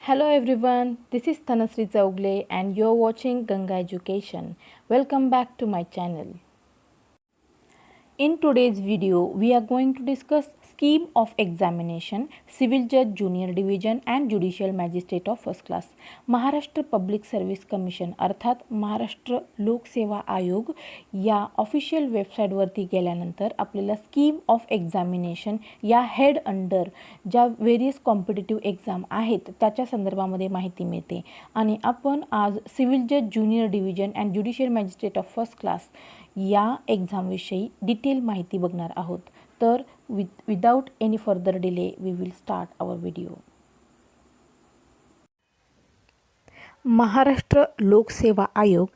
Hello everyone, this is Thanasri Chaugle and you're watching Ganga Education. Welcome back to my channel. In today's video, we are going to discuss scheme of examination, civil judge junior division and judicial magistrate of first class. Maharashtra public service commission अर्थात महाराष्ट्र लोकसेवा आयोग या official वेबसाईटवरती गेल्यानंतर आपल्याला scheme of examination या head under ज्या various competitive exam आहेत त्याच्या संदर्भामध्ये माहिती मिळते आणि आपण आज सिव्हिल जज junior division and judicial magistrate of first class या एक्झामविषयी डिटेल माहिती बघणार आहोत. तर without any further delay we will start our video. Maharashtra लोकसेवा आयोग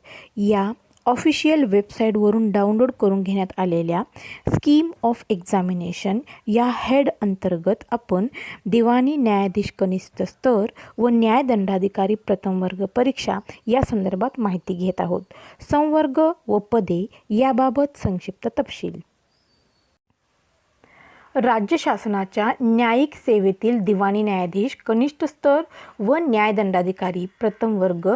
या ऑफिशियल वेबसाईटवरून डाउनलोड करून घेण्यात आलेल्या स्कीम ऑफ एक्झामिनेशन या हेड अंतर्गत आपण दिवाणी न्यायाधीश कनिष्ठ स्तर व न्यायदंडाधिकारी प्रथम वर्ग परीक्षा या संदर्भात माहिती घेत आहोत. संवर्ग व पदे याबाबत संक्षिप्त तपशील. राज्य शासनाच्या न्यायिक सेवेतील दिवाणी न्यायाधीश कनिष्ठ स्तर व न्यायदंडाधिकारी प्रथम वर्ग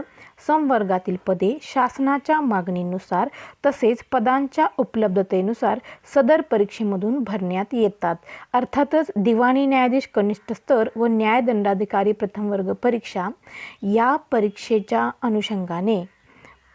संवर्गातील पदे शासनाच्या मागणीनुसार तसेच पदांच्या उपलब्धतेनुसार सदर परीक्षेमधून भरण्यात येतात. अर्थातच दिवाणी न्यायाधीश कनिष्ठ स्तर व न्यायदंडाधिकारी प्रथम वर्ग परीक्षा या परीक्षेच्या अनुषंगाने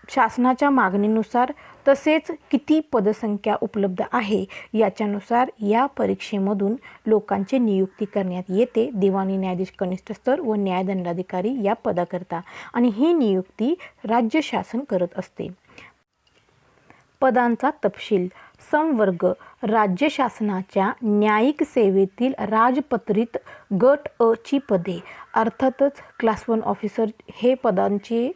शासनाच्या मागणीनुसार तसेच किती पदसंख्या उपलब्ध आहे याच्यानुसार या परीक्षेमधून लोकांची नियुक्ती करण्यात येते दिवाणी न्यायाधीश कनिष्ठ स्तर व न्यायदंडाधिकारी या पदाकरता आणि ही नियुक्ती राज्य शासन करत असते. पदांचा तपशील. संवर्ग राज्य शासनाच्या न्यायिक सेवेतील राजपत्रित गट अ ची पदे अर्थातच क्लास 1 ऑफिसर हे पदांचे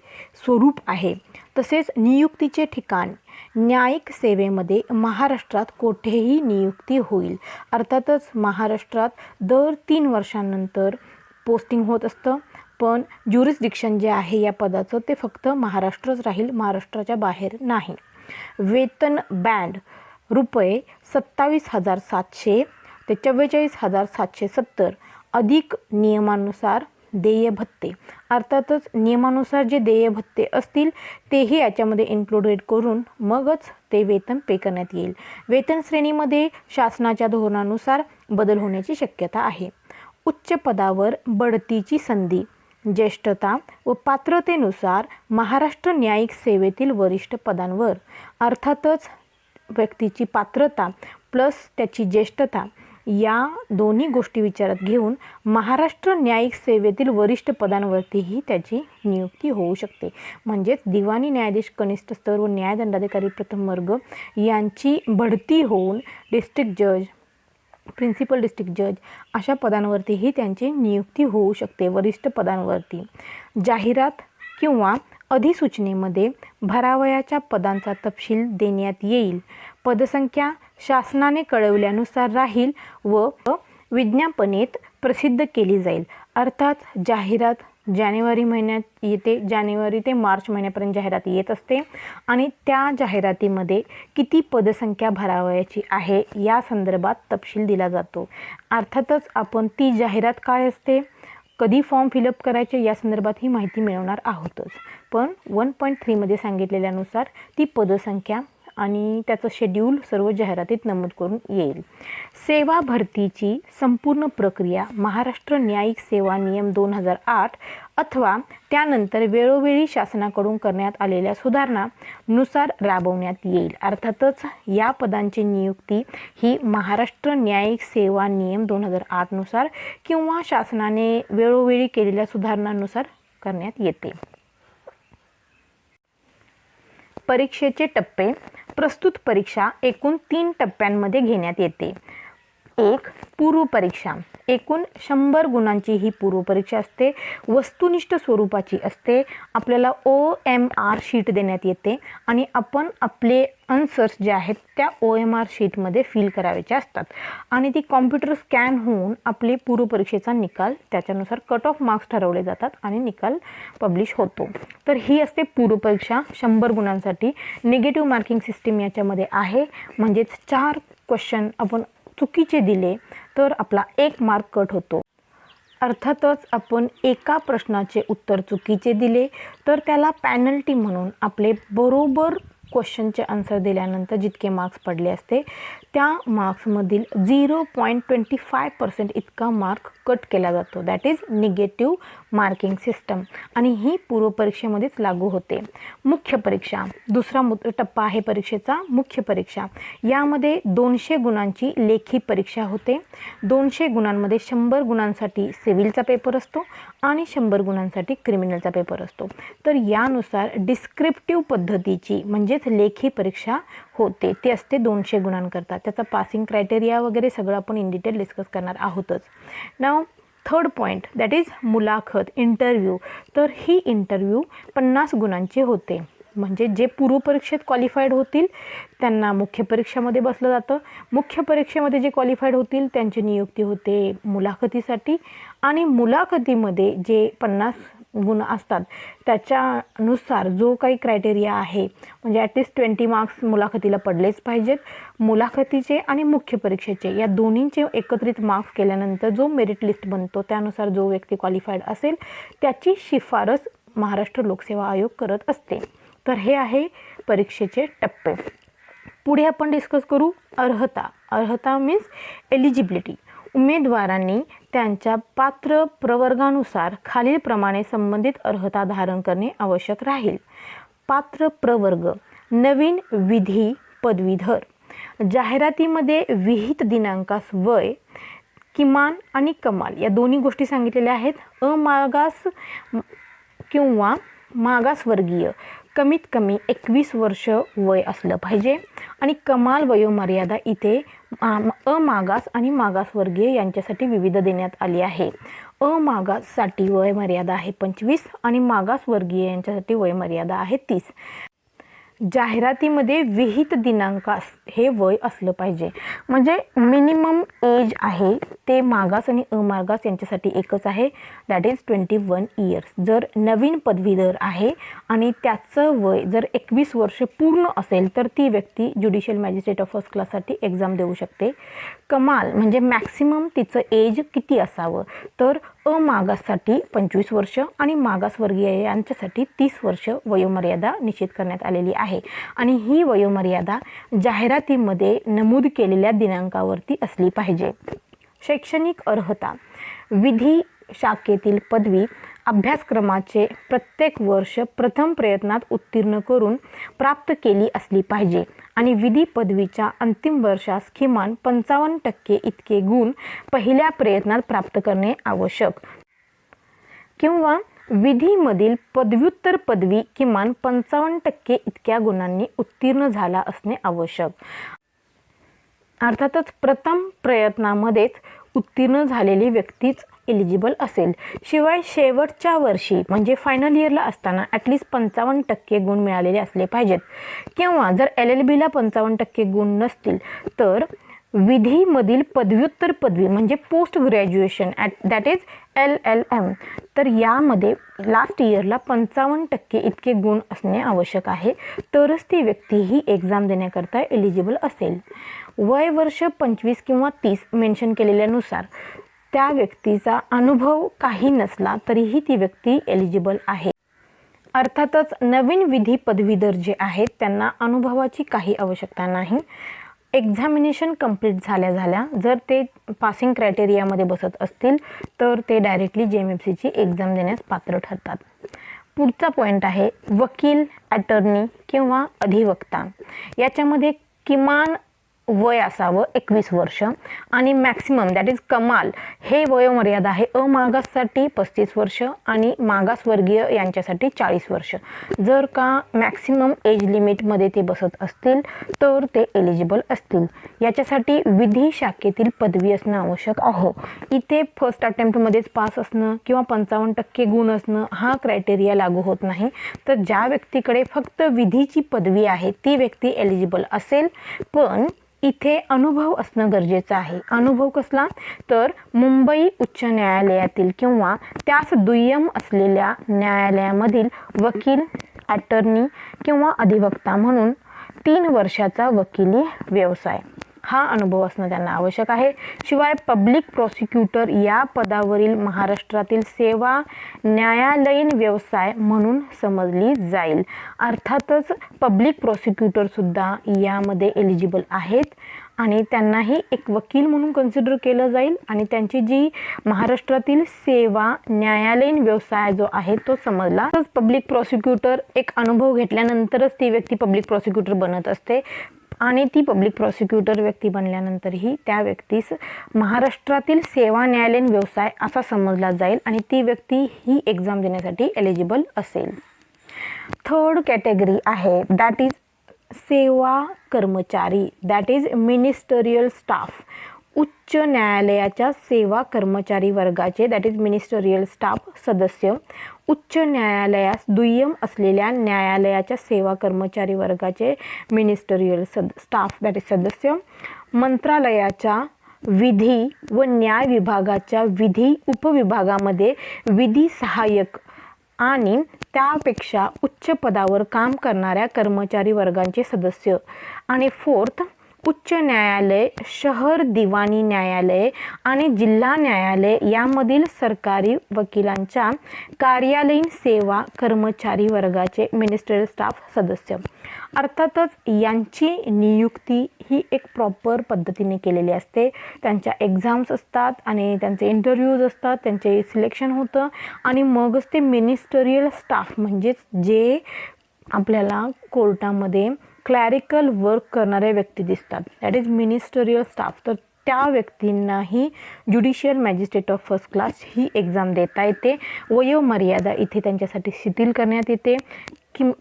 स्वरूप आहे. तसेच नियुक्तीचे ठिकाण न्यायिक सेवेमध्ये महाराष्ट्रात कोठेही नियुक्ती होईल. अर्थातच महाराष्ट्रात दर 3 वर्षांनंतर पोस्टिंग होत असतं, पण ज्युरिस्डिक्शन जे आहे या पदाचं ते फक्त महाराष्ट्रच राहील, महाराष्ट्राच्या बाहेर नाही. वेतन बँड रुपये 27,700 ते 44,770 अधिक नियमानुसार देय भत्ते. अर्थातच नियमानुसार जे देय भत्ते असतील तेही याच्यामध्ये इन्क्लुडेड करून मगच ते वेतन पे करण्यात येईल. वेतन श्रेणीमध्ये शासनाच्या धोरणानुसार बदल होण्याची शक्यता आहे. उच्च पदावर बढतीची संधी ज्येष्ठता व पात्रतेनुसार महाराष्ट्र न्यायिक सेवेतील वरिष्ठ पदांवर अर्थातच व्यक्तीची पात्रता प्लस त्याची ज्येष्ठता या दोन्ही गोष्टी विचारात घेऊन महाराष्ट्र न्यायिक सेवेतील वरिष्ठ पदांवरतीही त्याची नियुक्ती होऊ शकते. म्हणजेच दिवाणी न्यायाधीश कनिष्ठ स्तर व न्यायदंडाधिकारी प्रथम वर्ग यांची बढती होऊन डिस्ट्रिक्ट जज, प्रिन्सिपल डिस्ट्रिक्ट जज अशा पदांवरतीही त्यांची नियुक्ती होऊ शकते. वरिष्ठ पदांवरती जाहिरात किंवा अधिसूचनेमध्ये भरावयाच्या पदांचा तपशील देण्यात येईल. पदसंख्या शासनाने कळवल्यानुसार राहील व विज्ञापनेत प्रसिद्ध केली जाईल. अर्थात जाहिरात जानेवारी महिन्यात येते, जानेवारी ते मार्च महिन्यापर्यंत जाहिरात येत असते आणि त्या जाहिरातीमध्ये किती पदसंख्या भरावयाची आहे या संदर्भात तपशील दिला जातो. अर्थातच आपण ती जाहिरात काय असते, कधी फॉर्म फिलअप करायचे या संदर्भात ही माहिती मिळवणार आहोतच, पण 1.3 मध्ये सांगितलेल्यानुसार ती पदसंख्या आणि त्याचं शेड्यूल सर्व जाहिरातीत नमूद करून येईल. सेवा भरतीची संपूर्ण प्रक्रिया महाराष्ट्र न्यायिक सेवा नियम 2008 अथवा त्यानंतर वेळोवेळी शासनाकडून करण्यात आलेल्या सुधारणानुसार राबवण्यात येईल. अर्थातच या पदांची नियुक्ती ही महाराष्ट्र न्यायिक सेवा नियम 2008 नुसार किंवा शासनाने वेळोवेळी केलेल्या सुधारणांनुसार करण्यात येते. परीक्षेचे टप्पे. प्रस्तुत परीक्षा एकूण 3 टप्प्यांमध्ये घेण्यात येते. 1. पूर्व परीक्षा. एकूण 100 गुणांची ही पूर्व परीक्षा असते. वस्तुनिष्ठ स्वरूपाची असते. आपल्याला OMR शीट देण्यात येते आणि आपण आपले आन्सर्स जे आहेत त्या OMR शीटमध्ये फिल करायचे असतात आणि ती कॉम्प्युटर स्कॅन होऊन आपले पूर्व परीक्षेचा निकाल त्याच्यानुसार कट ऑफ मार्क्स ठरवले जातात आणि निकाल पब्लिश होतो. तर ही असते पूर्व परीक्षा 100 गुणांसाठी. निगेटिव्ह मार्किंग सिस्टीम याच्यामध्ये आहे, म्हणजेच 4 क्वेश्चन आपण चुकीचे दिले तर आपला 1 मार्क कट होतो. अर्थातच आपण एका प्रश्नाचे उत्तर चुकीचे दिले तर त्याला पॅनल्टी म्हणून आपले बरोबर क्वेश्चनचे आन्सर दिल्यानंतर जितके मार्क्स पडले असते त्या मार्क्समधील 0.25% इतका मार्क कट केला जातो. That is negative marking system आणि ही पूर्वपरीक्षेमध्येच लागू होते. मुख्य परीक्षा दुसरा टप्पा आहे परीक्षेचा मुख्य परीक्षा. यामध्ये 200 गुणांची लेखी परीक्षा होते. 200 गुणांमध्ये 100 गुणांसाठी सिव्हिलचा पेपर असतो आणि 100 गुणांसाठी क्रिमिनलचा पेपर असतो. तर यानुसार डिस्क्रिप्टिव्ह पद्धतीची म्हणजेच लेखी परीक्षा होते. ते असते 200 गुणांकरता. त्याचा पासिंग क्रायटेरिया वगैरे सगळं आपण इन डिटेल डिस्कस करणार आहोतच. Now third point that is मुलाखत इंटरव्ह्यू. तर ही इंटरव्ह्यू 50 गुणांची होते. म्हणजे जे पूर्वपरीक्षेत क्वालिफाईड होतील त्यांना मुख्य परीक्षेमध्ये बसलं जातं. मुख्य परीक्षेमध्ये जे क्वालिफाईड होतील त्यांची नियुक्ती होते मुलाखतीसाठी आणि मुलाखतीमध्ये जे 50 गुण असतात त्याच्यानुसार जो काही क्रायटेरिया आहे म्हणजे ॲटलिस्ट 20 मार्क्स मुलाखतीला पडलेच पाहिजेत. मुलाखतीचे आणि मुख्य परीक्षेचे या दोन्हींचे एकत्रित मार्क्स केल्यानंतर जो मेरिट लिस्ट बनतो त्यानुसार जो व्यक्ती क्वालिफाईड असेल त्याची शिफारस महाराष्ट्र लोकसेवा आयोग करत असते. तर हे आहे परीक्षेचे टप्पे. पुढे आपण डिस्कस करू अर्हता. अर्हता मीन्स एलिजिबिलिटी. उमेदवारांनी त्यांच्या पात्र प्रवर्गानुसार खालीलप्रमाणे संबंधित अर्हता धारण करणे आवश्यक राहील. पात्र प्रवर्ग नवीन विधी पदवीधर. जाहिरातीमध्ये विहित दिनांकास वय किमान आणि कमाल या दोन्ही गोष्टी सांगितलेल्या आहेत. अमागास किंवा मागासवर्गीय कमीत कमी 21 वर्ष वय असलं पाहिजे आणि कमाल वयोमर्यादा इथे अमागास आणि मागासवर्गीय यांच्यासाठी विविध देण्यात आली आहे. अमागाससाठी वयमर्यादा आहे 25 आणि मागासवर्गीय यांच्यासाठी वयमर्यादा आहे 30. जाहिरातीमध्ये विहित दिनांकास हे वय असलं पाहिजे. म्हणजे मिनिमम एज आहे ते मागास आणि अमागास यांच्यासाठी एकच आहे दॅट इज 21 इयर्स. जर नवीन पदवीधर आहे आणि त्याचं वय जर 21 वर्ष पूर्ण असेल तर ती व्यक्ती ज्युडिशियल मॅजिस्ट्रेट ऑफ फर्स्ट क्लाससाठी एक्झाम देऊ शकते. कमाल म्हणजे मॅक्सिमम तिचं एज किती असावं तर अमागाससाठी 25 वर्ष आणि मागासवर्गीय यांच्यासाठी 30 वर्ष वयोमर्यादा निश्चित करण्यात आलेली आहे आणि ही वयोमर्यादा जाहिरातीमध्ये नमूद केलेल्या दिनांकावरती असली पाहिजे. शैक्षणिक अर्हता विधी शाखेतील पदवी अभ्यासक्रमाचे प्रत्येक वर्ष प्रथम प्रयत्नात उत्तीर्ण करून प्राप्त केली असली पाहिजे आणि विधी पदवीच्या अंतिम वर्षास किमान 55% इतके गुण पहिल्या प्रयत्नात प्राप्त करणे आवश्यक किंवा विधीमधील पदव्युत्तर पदवी किमान 55% इतक्या गुणांनी उत्तीर्ण झाला असणे आवश्यक. अर्थातच प्रथम प्रयत्नामध्येच उत्तीर्ण झालेली व्यक्तीच एलिजिबल असेल. शिवाय शेवटच्या वर्षी म्हणजे फायनल इयरला असताना ॲटलिस्ट 55% गुण मिळालेले असले पाहिजेत किंवा जर LLBला 55% गुण नसतील तर विधीमधील पदव्युत्तर पदवी म्हणजे post graduation that is LLM तर यामध्ये लास्ट इयरला 55% इतके गुण असणे आवश्यक आहे तरच ती व्यक्ती ही एक्झाम देण्याकरता एलिजिबल असेल. वय वर्ष 25 किंवा 30 मेन्शन केलेल्यानुसार त्या व्यक्तीचा अनुभव काही नसला तरीही ती व्यक्ती एलिजिबल आहे. अर्थातच नवीन विधी पदवीधर जे आहेत त्यांना अनुभवाची काही आवश्यकता नाही. एक्झामिनेशन कंप्लीट झाल्या जर ते पासिंग क्रायटेरियामध्ये बसत असतील तर ते डायरेक्टली JMFCची एक्झाम देण्यास पात्र ठरतात. पुढचा पॉईंट आहे वकील अटर्नी किंवा अधिवक्ता. याच्यामध्ये किमान वय असावं 21 वर्ष आणि मॅक्सिमम दॅट इज कमाल हे वयोमर्यादा आहे अमागाससाठी 35 वर्ष आणि मागासवर्गीय यांच्यासाठी 40 वर्ष. जर का मॅक्सिमम एज लिमिटमध्ये ते बसत असतील तर ते एलिजिबल असतील. याच्यासाठी विधी शाखेतील पदवी असणं आवश्यक आहे. इथे फर्स्ट अटेम्प्टमध्येच पास असणं किंवा 55% गुण असणं हा क्रायटेरिया लागू होत नाही. तर ज्या व्यक्तीकडे फक्त विधीची पदवी आहे ती व्यक्ती एलिजिबल असेल पण इथे अनुभव असणं गरजेचं आहे. अनुभव कसला तर मुंबई उच्च न्यायालयातील किंवा त्यास दुय्यम असलेल्या न्यायालयामधील वकील अटर्नी किंवा अधिवक्ता म्हणून 3 वर्षाचा वकिली व्यवसाय. हा अनुभव असणं त्यांना आवश्यक आहे. शिवाय पब्लिक प्रॉसिक्युटर या पदावरील महाराष्ट्रातील सेवा न्यायालयीन व्यवसाय म्हणून समजली जाईल. अर्थातच पब्लिक प्रॉसिक्युटरसुद्धा यामध्ये एलिजिबल आहेत आणि त्यांनाही एक वकील म्हणून कन्सिडर केलं जाईल आणि त्यांची जी महाराष्ट्रातील सेवा न्यायालयीन व्यवसाय जो आहे तो समजला. पब्लिक प्रॉसिक्युटर एक अनुभव घेतल्यानंतरच ती व्यक्ती पब्लिक प्रॉसिक्युटर बनत असते आणि ती पब्लिक प्रॉसिक्युटर व्यक्ती बनल्यानंतरही त्या व्यक्तीस महाराष्ट्रातील सेवा न्यायालयीन व्यवसाय असा समजला जाईल आणि ती व्यक्ती ही एक्झाम देण्यासाठी एलिजिबल असेल. थर्ड कॅटेगरी आहे दॅट इज सेवा कर्मचारी, दॅट इज मिनिस्टरियल स्टाफ. उच्च न्यायालयाच्या सेवा कर्मचारी वर्गाचे दॅट इज मिनिस्टरियल स्टाफ सदस्य, उच्च न्यायालयास दुय्यम असलेल्या न्यायालयाच्या सेवा कर्मचारी वर्गाचे मिनिस्टरियल स्टाफ दॅट इज सदस्य, मंत्रालयाच्या विधी व न्याय विभागाच्या विधी उपविभागामध्ये विधी सहाय्यक आणि त्यापेक्षा उच्च पदावर काम करणाऱ्या कर्मचारी वर्गांचे सदस्य. आणि फोर्थ, उच्च न्यायालय, शहर दिवाणी न्यायालय आणि जिल्हा न्यायालय यामधील सरकारी वकिलांच्या कार्यालयीन सेवा कर्मचारी वर्गाचे मिनिस्टरियल स्टाफ सदस्य. अर्थातच यांची नियुक्ती ही एक प्रॉपर पद्धतीने केलेली असते. त्यांच्या एक्झाम्स असतात आणि त्यांचे इंटरव्ह्यूज असतात, त्यांचे सिलेक्शन होतं आणि मगच ते मिनिस्टरियल स्टाफ म्हणजेच जे आपल्याला कोर्टामध्ये क्लॅरिकल वर्क करणाऱ्या व्यक्ती दिसतात दॅट इज मिनिस्टरियल स्टाफ. तर त्या व्यक्तींनाही judicial magistrate of first class he exam देता येते. वयोमर्यादा इथे त्यांच्यासाठी शिथिल करण्यात येते.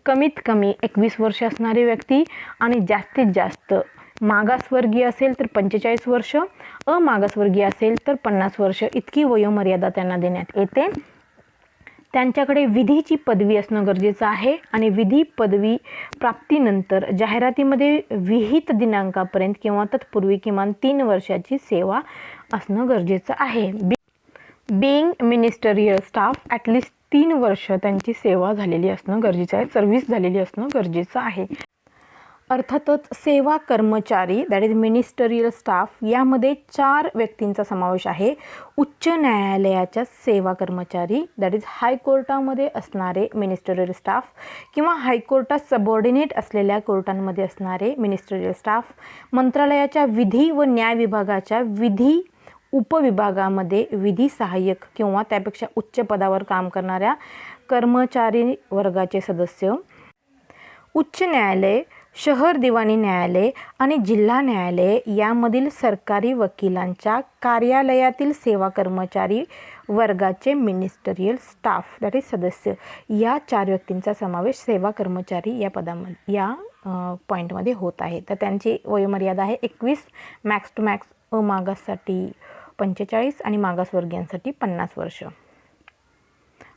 कमीत कमी 21 वर्ष असणारी व्यक्ती आणि जास्तीत जास्त मागासवर्गीय असेल तर 45 वर्ष, अमागासवर्गीय असेल तर 50 वर्ष इतकी वयोमर्यादा त्यांना देण्यात येते. त्यांच्याकडे विधीची पदवी असणं गरजेचं आहे आणि विधी पदवी प्राप्तीनंतर जाहिरातीमध्ये विहित दिनांकापर्यंत किंवा तत्पूर्वी किमान 3 वर्षाची सेवा असणं गरजेचं आहे. बीइंग मिनिस्टरियल स्टाफ ॲटलिस्ट 3 वर्ष त्यांची सेवा झालेली असणं गरजेचं आहे, सर्व्हिस झालेली असणं गरजेचं आहे. अर्थातच सेवा कर्मचारी दॅट इज मिनिस्टरियल स्टाफ यामध्ये 4 व्यक्तींचा समावेश आहे. उच्च न्यायालयाच्या सेवा कर्मचारी दॅट इज हायकोर्टामध्ये असणारे मिनिस्टरियल स्टाफ किंवा हायकोर्टात सबऑर्डिनेट असलेल्या कोर्टांमध्ये असणारे मिनिस्टरियल स्टाफ, मंत्रालयाच्या विधी व न्याय विभागाच्या विधी उपविभागामध्ये विधी सहाय्यक किंवा त्यापेक्षा उच्च पदावर काम करणाऱ्या कर्मचारी वर्गाचे सदस्य, उच्च न्यायालय, शहर दिवाणी न्यायालय आणि जिल्हा न्यायालय यामधील सरकारी वकिलांच्या कार्यालयातील सेवा कर्मचारी वर्गाचे मिनिस्टरियल स्टाफ दॅट इज सदस्य. या 4 व्यक्तींचा समावेश सेवा कर्मचारी या पदामध्ये या पॉईंटमध्ये होत आहे. तर त्यांची वयोमर्यादा आहे 21, मॅक्स टू मॅक्स अमागाससाठी 45 आणि मागासवर्गीयांसाठी 50 वर्ष.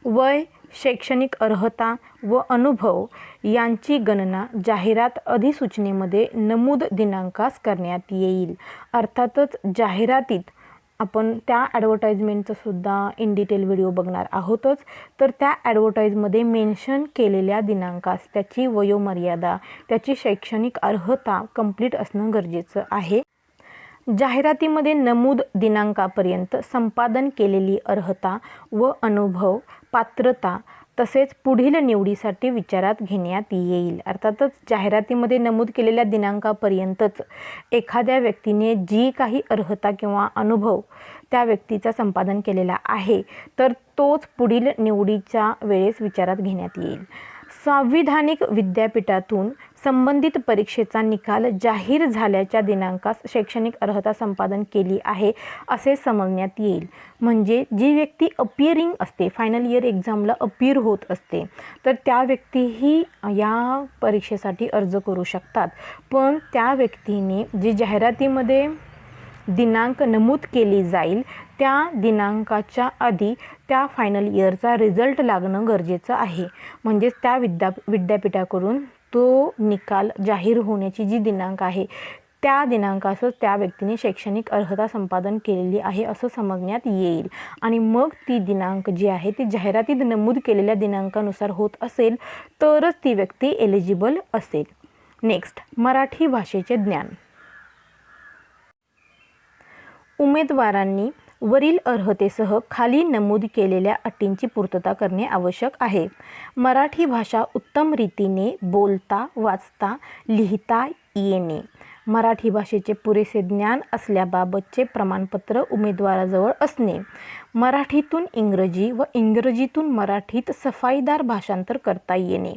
वय, शैक्षणिक अर्हता व अनुभव यांची गणना जाहिरात अधिसूचनेमध्ये नमूद दिनांकास करण्यात येईल. अर्थातच जाहिरातीत आपण त्या ॲडव्हर्टाईजमेंटचं सुद्धा इन डिटेल व्हिडिओ बघणार आहोतच. तर त्या ॲडव्हर्टाईजमध्ये मेन्शन केलेल्या दिनांकास त्याची वयोमर्यादा, त्याची शैक्षणिक अर्हता कंप्लीट असणं गरजेचं आहे. जाहिरातीमध्ये नमूद दिनांकापर्यंत संपादन केलेली अर्हता व अनुभव, पात्रता तसेच पुढील निवडीसाठी विचारात घेण्यात येईल. अर्थातच जाहिरातीमध्ये नमूद केलेल्या दिनांकापर्यंतच एखाद्या व्यक्तीने जी काही अर्हता किंवा अनुभव त्या व्यक्तीचा संपादन केलेला आहे तर तोच पुढील निवडीच्या वेळेस विचारात घेण्यात येईल. सांविधानिक विद्यापीठातून संबंधित परीक्षेचा निकाल जाहीर झाल्याच्या दिनांकास शैक्षणिक अर्हता संपादन केली आहे असे समजण्यात येईल. म्हणजे जी व्यक्ती अपिअरिंग असते, फायनल इयर एक्झामला अपिअर होत असते, तर त्या व्यक्तीही या परीक्षेसाठी अर्ज करू शकतात. पण त्या व्यक्तीने जी जाहिरातीमध्ये दिनांक नमूद केली जाईल त्या दिनांकाच्या आधी त्या फायनल इयरचा रिझल्ट लागणं गरजेचं आहे. म्हणजेच त्या विद्यापीठाकडून तो निकाल जाहीर होण्याची जी दिनांक आहे त्या दिनांकासच त्या व्यक्तीने शैक्षणिक अर्हता संपादन केलेली आहे असं समजण्यात येईल. आणि मग ती दिनांक जी आहे ती जाहिरातीत नमूद केलेल्या दिनांकानुसार होत असेल तरच ती व्यक्ती एलिजिबल असेल. नेक्स्ट, मराठी भाषेचे ज्ञान. उमेदवारांनी वरील अर्हतेसह खाली नमूद केलेल्या अटींची पूर्तता करणे आवश्यक आहे. मराठी भाषा उत्तम रीतीने बोलता, वाचता, लिहिता येणे. मराठी भाषेचे पुरेसे ज्ञान असल्याबाबतचे प्रमाणपत्र उमेदवाराजवळ असणे. मराठीतून इंग्रजी व इंग्रजीतून मराठीत सफाईदार भाषांतर करता येणे.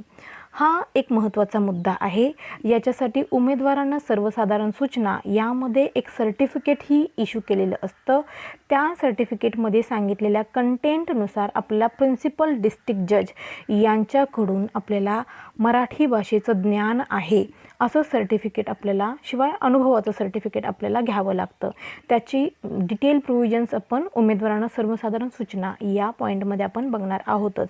हा एक महत्त्वाचा मुद्दा आहे. याच्यासाठी उमेदवारांना सर्वसाधारण सूचना यामध्ये एक सर्टिफिकेटही इश्यू केलेलं असतं. त्या सर्टिफिकेटमध्ये सांगितलेल्या कंटेंटनुसार आपल्याला प्रिन्सिपल डिस्ट्रिक्ट जज यांच्याकडून आपल्याला मराठी भाषेचं ज्ञान आहे असं सर्टिफिकेट आपल्याला, शिवाय अनुभवाचं सर्टिफिकेट आपल्याला घ्यावं लागतं. त्याची डिटेल प्रोव्हिजन्स आपण उमेदवारांना सर्वसाधारण सूचना या पॉईंटमध्ये आपण बघणार आहोतच.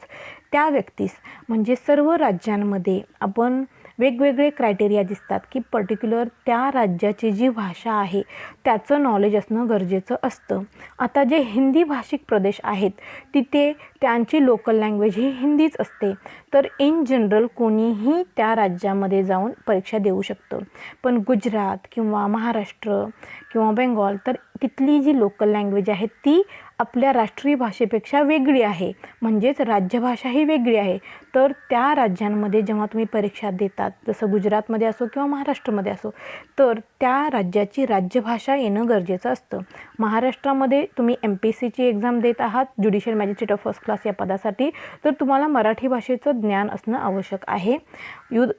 त्या व्यक्तीस म्हणजे सर्व राज्यांमध्ये आपण वेगवेगळे क्रायटेरिया दिसतात की पर्टिक्युलर त्या राज्याची जी भाषा आहे त्याचं नॉलेज असणं गरजेचं असतं. आता जे हिंदी भाषिक प्रदेश आहेत तिथे त्यांची लोकल लँग्वेज ही हिंदीच असते. तर इन जनरल कोणीही त्या राज्यामध्ये जाऊन परीक्षा देऊ शकतं. पण गुजरात किंवा महाराष्ट्र किंवा बेंगॉल तर तिथली जी लोकल लँग्वेज आहे ती आपल्या राष्ट्रीय भाषेपेक्षा वेगळी आहे, म्हणजेच राज्यभाषा ही वेगळी आहे. तर त्या राज्यांमध्ये जेव्हा तुम्ही परीक्षा देतात, जसं गुजरातमध्ये असो किंवा महाराष्ट्रामध्ये असो, तर त्या राज्याची राज्यभाषा येणं गरजेचं असतं. महाराष्ट्रामध्ये तुम्ही MPSCची एक्झाम देत आहात, judicial magistrate of first class या पदासाठी, तर तुम्हाला मराठी भाषेचं ज्ञान असणं आवश्यक आहे.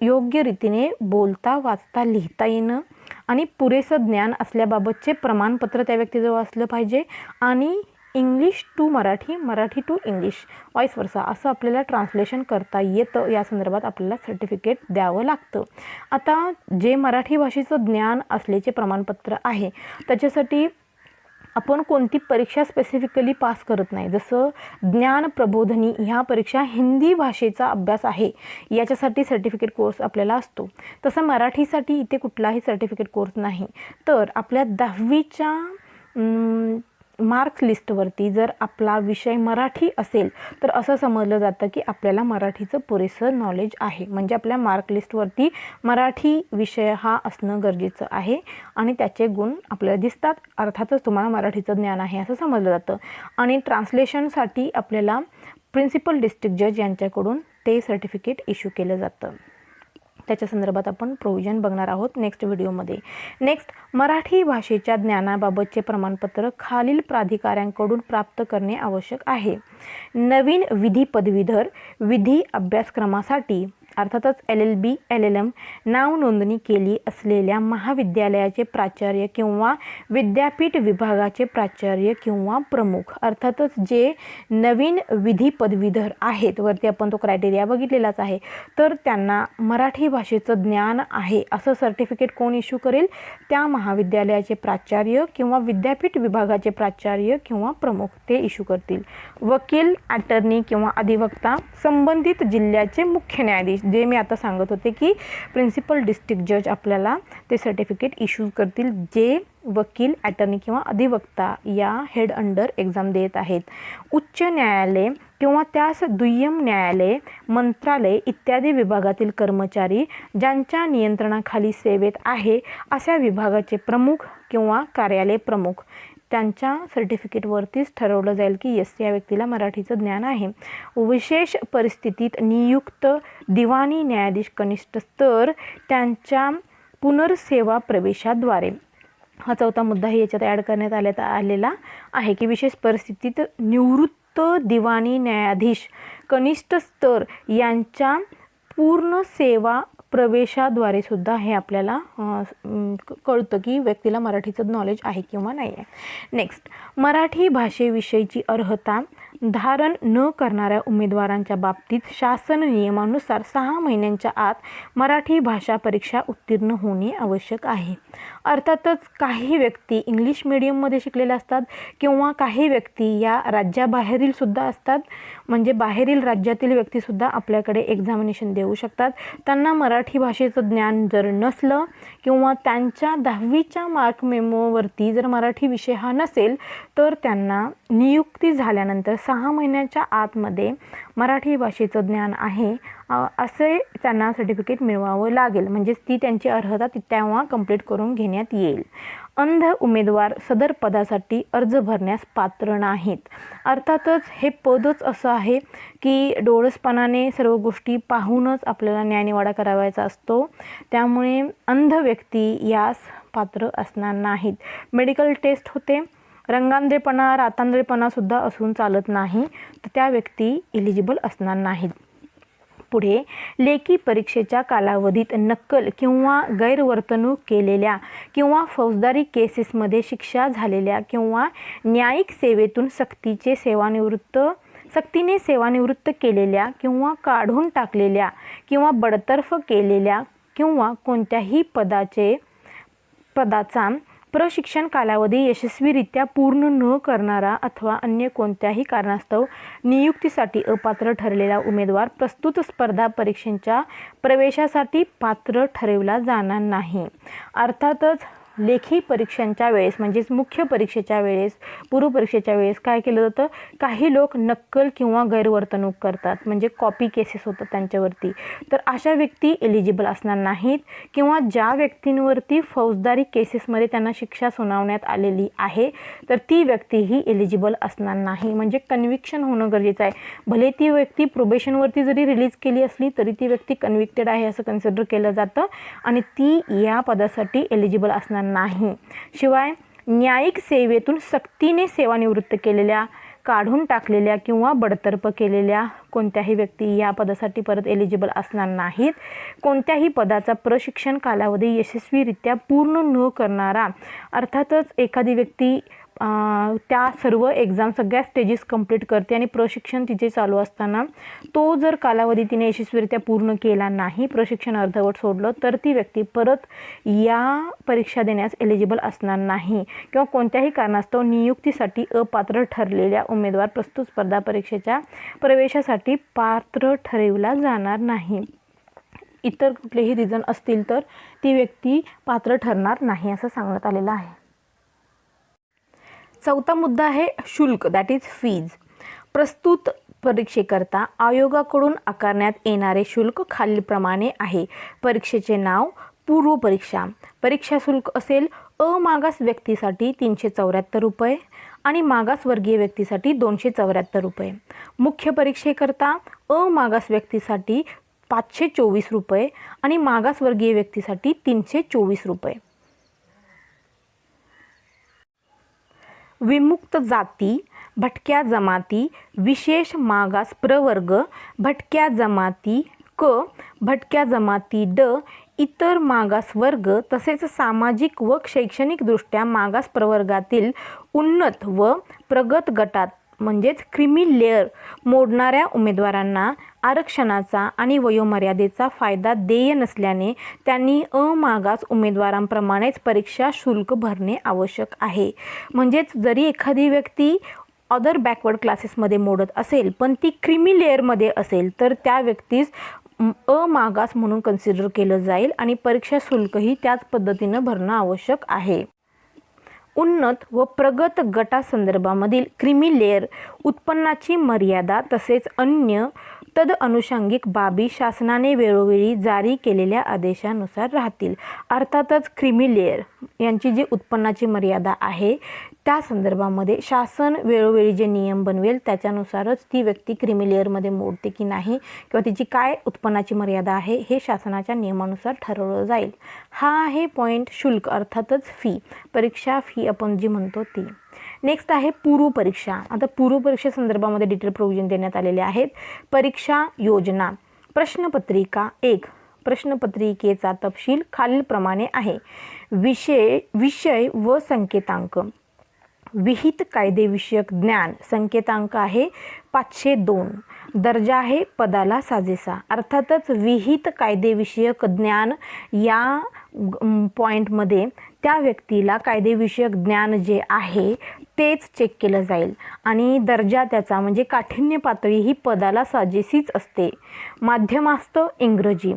योग्य रीतीने बोलता, वाचता, लिहिता येणं आणि पुरेसं ज्ञान असल्याबाबतचे प्रमाणपत्र त्या व्यक्तीजवळ असलं पाहिजे. आणि English to Marathi, Marathi to English, vice versa असं आपल्याला ट्रान्सलेशन करता येतं. या संदर्भात आपल्याला सर्टिफिकेट द्यावं लागतं. आता जे मराठी भाषेचं ज्ञान असल्याचे प्रमाणपत्र आहे त्याच्यासाठी आपण कोणती परीक्षा स्पेसिफिकली पास करत नाही. जसं ज्ञान प्रबोधिनी ह्या परीक्षा हिंदी भाषेचा अभ्यास आहे याच्यासाठी सर्टिफिकेट कोर्स आपल्याला असतो. तसं मराठीसाठी इथे कुठलाही सर्टिफिकेट कोर्स नाही. तर आपल्या 10वीच्या मार्क्स लिस्टवरती जर आपला विषय मराठी असेल तर असं समजलं जातं की आपल्याला मराठीचं पुरेसं नॉलेज आहे. म्हणजे आपल्या मार्क लिस्टवरती मराठी विषय हा असणं गरजेचं आहे आणि त्याचे गुण आपल्याला दिसतात. अर्थातच तुम्हाला मराठीचं ज्ञान आहे असं समजलं जातं. आणि ट्रान्सलेशनसाठी आपल्याला प्रिन्सिपल डिस्ट्रिक्ट जज यांच्याकडून ते सर्टिफिकेट इश्यू केलं जातं. त्याच्या संदर्भात आपण प्रोव्हिजन बघणार आहोत नेक्स्ट व्हिडिओमध्ये. नेक्स्ट, मराठी भाषेच्या ज्ञानाबाबतचे प्रमाणपत्र खालील प्राधिकाऱ्यांकडून प्राप्त करणे आवश्यक आहे. नवीन विधी पदवीधर विधी अभ्यासक्रमासाठी अर्थातच LLB, LLM नाव नोंदणी केली असलेल्या महाविद्यालयाचे प्राचार्य किंवा विद्यापीठ विभागाचे प्राचार्य किंवा प्रमुख, अर्थातच जे नवीन विधी पदवीधर आहेत, वरती आपण तो क्रायटेरिया बघितलेलाच आहे, तर त्यांना मराठी भाषेचं ज्ञान आहे असं सर्टिफिकेट कोण इश्यू करेल? त्या महाविद्यालयाचे प्राचार्य किंवा विद्यापीठ विभागाचे प्राचार्य किंवा प्रमुख ते इश्यू करतील. वकील, अटर्नी किंवा अधिवक्ता, संबंधित जिल्ह्याचे मुख्य न्यायाधीश, जे मी आता सांगत होते की प्रिन्सिपल डिस्ट्रिक्ट जज आपल्याला ते सर्टिफिकेट इश्यू करतील जे वकील, अटर्नी किंवा अधिवक्ता या हेड अंडर एक्झाम देत आहेत. उच्च न्यायालय किंवा त्यास दुय्यम न्यायालय, मंत्रालय इत्यादी विभागातील कर्मचारी ज्यांच्या नियंत्रणाखाली सेवेत आहे अशा विभागाचे प्रमुख किंवा कार्यालय प्रमुख, त्यांच्या सर्टिफिकेटवरतीच ठरवलं जाईल की यस, या व्यक्तीला मराठीचं ज्ञान आहे. विशेष परिस्थितीत नियुक्त दिवाणी न्यायाधीश कनिष्ठ स्तर त्यांच्या पुनर्सेवा प्रवेशाद्वारे, हा चौथा मुद्दाही याच्यात ॲड करण्यात आलेला आहे की विशेष परिस्थितीत निवृत्त दिवाणी न्यायाधीश कनिष्ठ स्तर यांच्या पूर्ण सेवा प्रवेशाद्वारे सुद्धा हे आपल्याला कळतं की व्यक्तीला मराठीचं नॉलेज आहे किंवा नाही आहे. नेक्स्ट, मराठी भाषेविषयीची अर्हता धारण न करणाऱ्या उमेदवारांच्या बाबतीत शासन नियमानुसार 6 महिन्यांच्या आत मराठी भाषा परीक्षा उत्तीर्ण होणे आवश्यक आहे. अर्थातच काही व्यक्ती इंग्लिश मीडियममध्ये शिकलेल्या असतात किंवा काही व्यक्ती या राज्याबाहेरील सुद्धा असतात, म्हणजे बाहेरील राज्यातील व्यक्तीसुद्धा आपल्याकडे एक्झामिनेशन देऊ शकतात. त्यांना मराठी भाषेचं ज्ञान जर नसलं किंवा त्यांच्या 10वीच्या मार्क मेमोवरती जर मराठी विषय हा नसेल तर त्यांना नियुक्ती झाल्यानंतर 6 महिन्याच्या आतमध्ये मराठी भाषेचं ज्ञान आहे असे त्यांना सर्टिफिकेट मिळवावं लागेल, म्हणजेच ती त्यांची अर्हता तेव्हा कंप्लीट करून घेण्यात येईल. अंध उमेदवार सदर पदासाठी अर्ज भरण्यास पात्र नाहीत. अर्थातच हे पदच असं आहे की डोळसपणाने सर्व गोष्टी पाहूनच आपल्याला न्यायनिवाडा करावायचा असतो, त्यामुळे अंध व्यक्ती यास पात्र असणार नाहीत. मेडिकल टेस्ट होते, रंगांधळेपणा रातांधळेपणासुद्धा असून चालत नाही, तर त्या व्यक्ती एलिजिबल असणार नाहीत. पुढे लेखी परीक्षेच्या कालावधीत नक्कल किंवा गैरवर्तणूक केलेल्या किंवा फौजदारी केसेसमध्ये शिक्षा झालेल्या किंवा न्यायिक सेवेतून सक्तीने सेवानिवृत्त केलेल्या किंवा काढून टाकलेल्या किंवा बडतर्फ केलेल्या किंवा कोणत्याही पदाचा प्रशिक्षण कालावधी यशस्वीरित्या पूर्ण न करणारा अथवा अन्य कोणत्याही कारणास्तव नियुक्तीसाठी अपात्र ठरलेला उमेदवार प्रस्तुत स्पर्धा परीक्षांच्या प्रवेशासाठी पात्र ठरवला जाणार नाही. अर्थातच लेखी परीक्षांच्या वेळेस म्हणजेच मुख्य परीक्षेच्या वेळेस पूर्व परीक्षेच्या वेळेस काय केलं जातं, काही लोक नक्कल किंवा गैरवर्तणूक करतात, म्हणजे कॉपी केसेस होतात त्यांच्यावरती, तर अशा व्यक्ती एलिजिबल असणार नाहीत. किंवा ज्या व्यक्तींवरती फौजदारी केसेसमध्ये त्यांना शिक्षा सुनावण्यात आलेली आहे तर ती व्यक्ती ही एलिजिबल असणार नाही. म्हणजे कन्व्हिक्शन होणं गरजेचं आहे. भले ती व्यक्ती प्रोबेशनवरती जरी रिलीज केली असली तरी ती व्यक्ती कन्व्हिक्टेड आहे असं कन्सिडर केलं जातं आणि ती या पदासाठी एलिजिबल असणार नाही. शिवाय न्यायिक सेवेतून सक्तीने सेवानिवृत्त केलेल्या, काढून टाकलेल्या किंवा बडतर्फ केलेल्या कोणत्याही व्यक्ती या पदासाठी परत एलिजिबल असणार नाहीत. कोणत्याही पदाचा प्रशिक्षण कालावधी यशस्वीरित्या पूर्ण न करणारा, अर्थातच एखादी व्यक्ती त्या सर्व एक्झाम सगळ्या स्टेजेस कंप्लीट करते आणि प्रशिक्षण तिचे चालू असताना तो जर कालावधी तिने यशस्वीरित्या पूर्ण केला नाही, प्रशिक्षण अर्धवट सोडलं, तर ती व्यक्ती परत या परीक्षा देण्यास एलिजिबल असणार नाही. किंवा कोणत्याही कारणास्तव नियुक्तीसाठी अपात्र ठरलेल्या उमेदवार प्रस्तुत स्पर्धा परीक्षेच्या प्रवेशासाठी पात्र ठरवला जाणार नाही. इतर कुठलेही रिझन असतील तर ती व्यक्ती पात्र ठरणार नाही असं सांगण्यात आलेलं आहे. चौथा मुद्दा आहे शुल्क, दॅट इज फीज. प्रस्तुत परीक्षेकरता आयोगाकडून आकारण्यात येणारे शुल्क खालीलप्रमाणे आहे. परीक्षेचे नाव, पूर्व परीक्षा. परीक्षा शुल्क असेल अमागास व्यक्तीसाठी 374 रुपये आणि मागासवर्गीय व्यक्तीसाठी 274 रुपये. मुख्य परीक्षेकरता अमागास व्यक्तीसाठी 524 रुपये आणि मागासवर्गीय व्यक्तीसाठी 324 रुपये. विमुक्त जाती, भटक्या जमाती, विशेष मागास प्रवर्ग, भटक्या जमाती क, भटक्या जमाती ड, इतर मागास वर्ग तसेच सामाजिक व शैक्षणिकदृष्ट्या मागास प्रवर्गातील उन्नत व प्रगत गटात म्हणजेच क्रीमी लेअर मोडणाऱ्या उमेदवारांना आरक्षणाचा आणि वयोमर्यादेचा फायदा देय नसल्याने त्यांनी अमागास उमेदवारांप्रमाणेच परीक्षा शुल्क भरणे आवश्यक आहे. म्हणजेच जरी एखादी व्यक्ती अदर बॅकवर्ड क्लासेसमध्ये मोडत असेल पण ती क्रीमी लेअरमध्ये असेल तर त्या व्यक्तीस अमागास म्हणून कन्सिडर केलं जाईल आणि परीक्षा शुल्कही त्याच पद्धतीनं भरणं आवश्यक आहे. उन्नत व प्रगत गटासंदर्भामधील क्रीमी लेअर उत्पन्नाची मर्यादा तसेच अन्य तदअनुषंगिक बाबी शासनाने वेळोवेळी जारी केलेल्या आदेशानुसार राहतील. अर्थातच क्रीमी लेअर यांची जी उत्पन्नाची मर्यादा आहे त्या संदर्भामध्ये शासन वेळोवेळी जे नियम बनवेल त्याच्यानुसारच ती व्यक्ती क्रीमी लेअरमध्ये मोडते की नाही किंवा तिची काय उत्पन्नाची मर्यादा आहे हे शासनाच्या नियमानुसार ठरवलं जाईल. हा आहे पॉईंट शुल्क अर्थातच फी, परीक्षा फी आपण जी म्हणतो ती. नेक्स्ट आहे पूर्व परीक्षा. आता पूर्व परीक्षे संदर्भामध्ये डिटेल प्रोव्हिजन देण्यात आलेले आहेत. परीक्षा योजना. प्रश्नपत्रिका 1. प्रश्नपत्रिकेचा तपशील खालीलप्रमाणे आहे. विषय व संकेतांक. विहित कायदेविषयक ज्ञान संकेतांक आहे 502. दर्जा आहे पदाला साजेसा. अर्थातच विहित कायदेविषयक ज्ञान या पॉईंटमध्ये त्या व्यक्तीला कायदेविषयक ज्ञान जे आहे तेच चेक केलं जाईल आणि दर्जा त्याचा म्हणजे काठिण्य पातळी ही पदाला साजेशीच असते. माध्यमास्त इंग्रजी.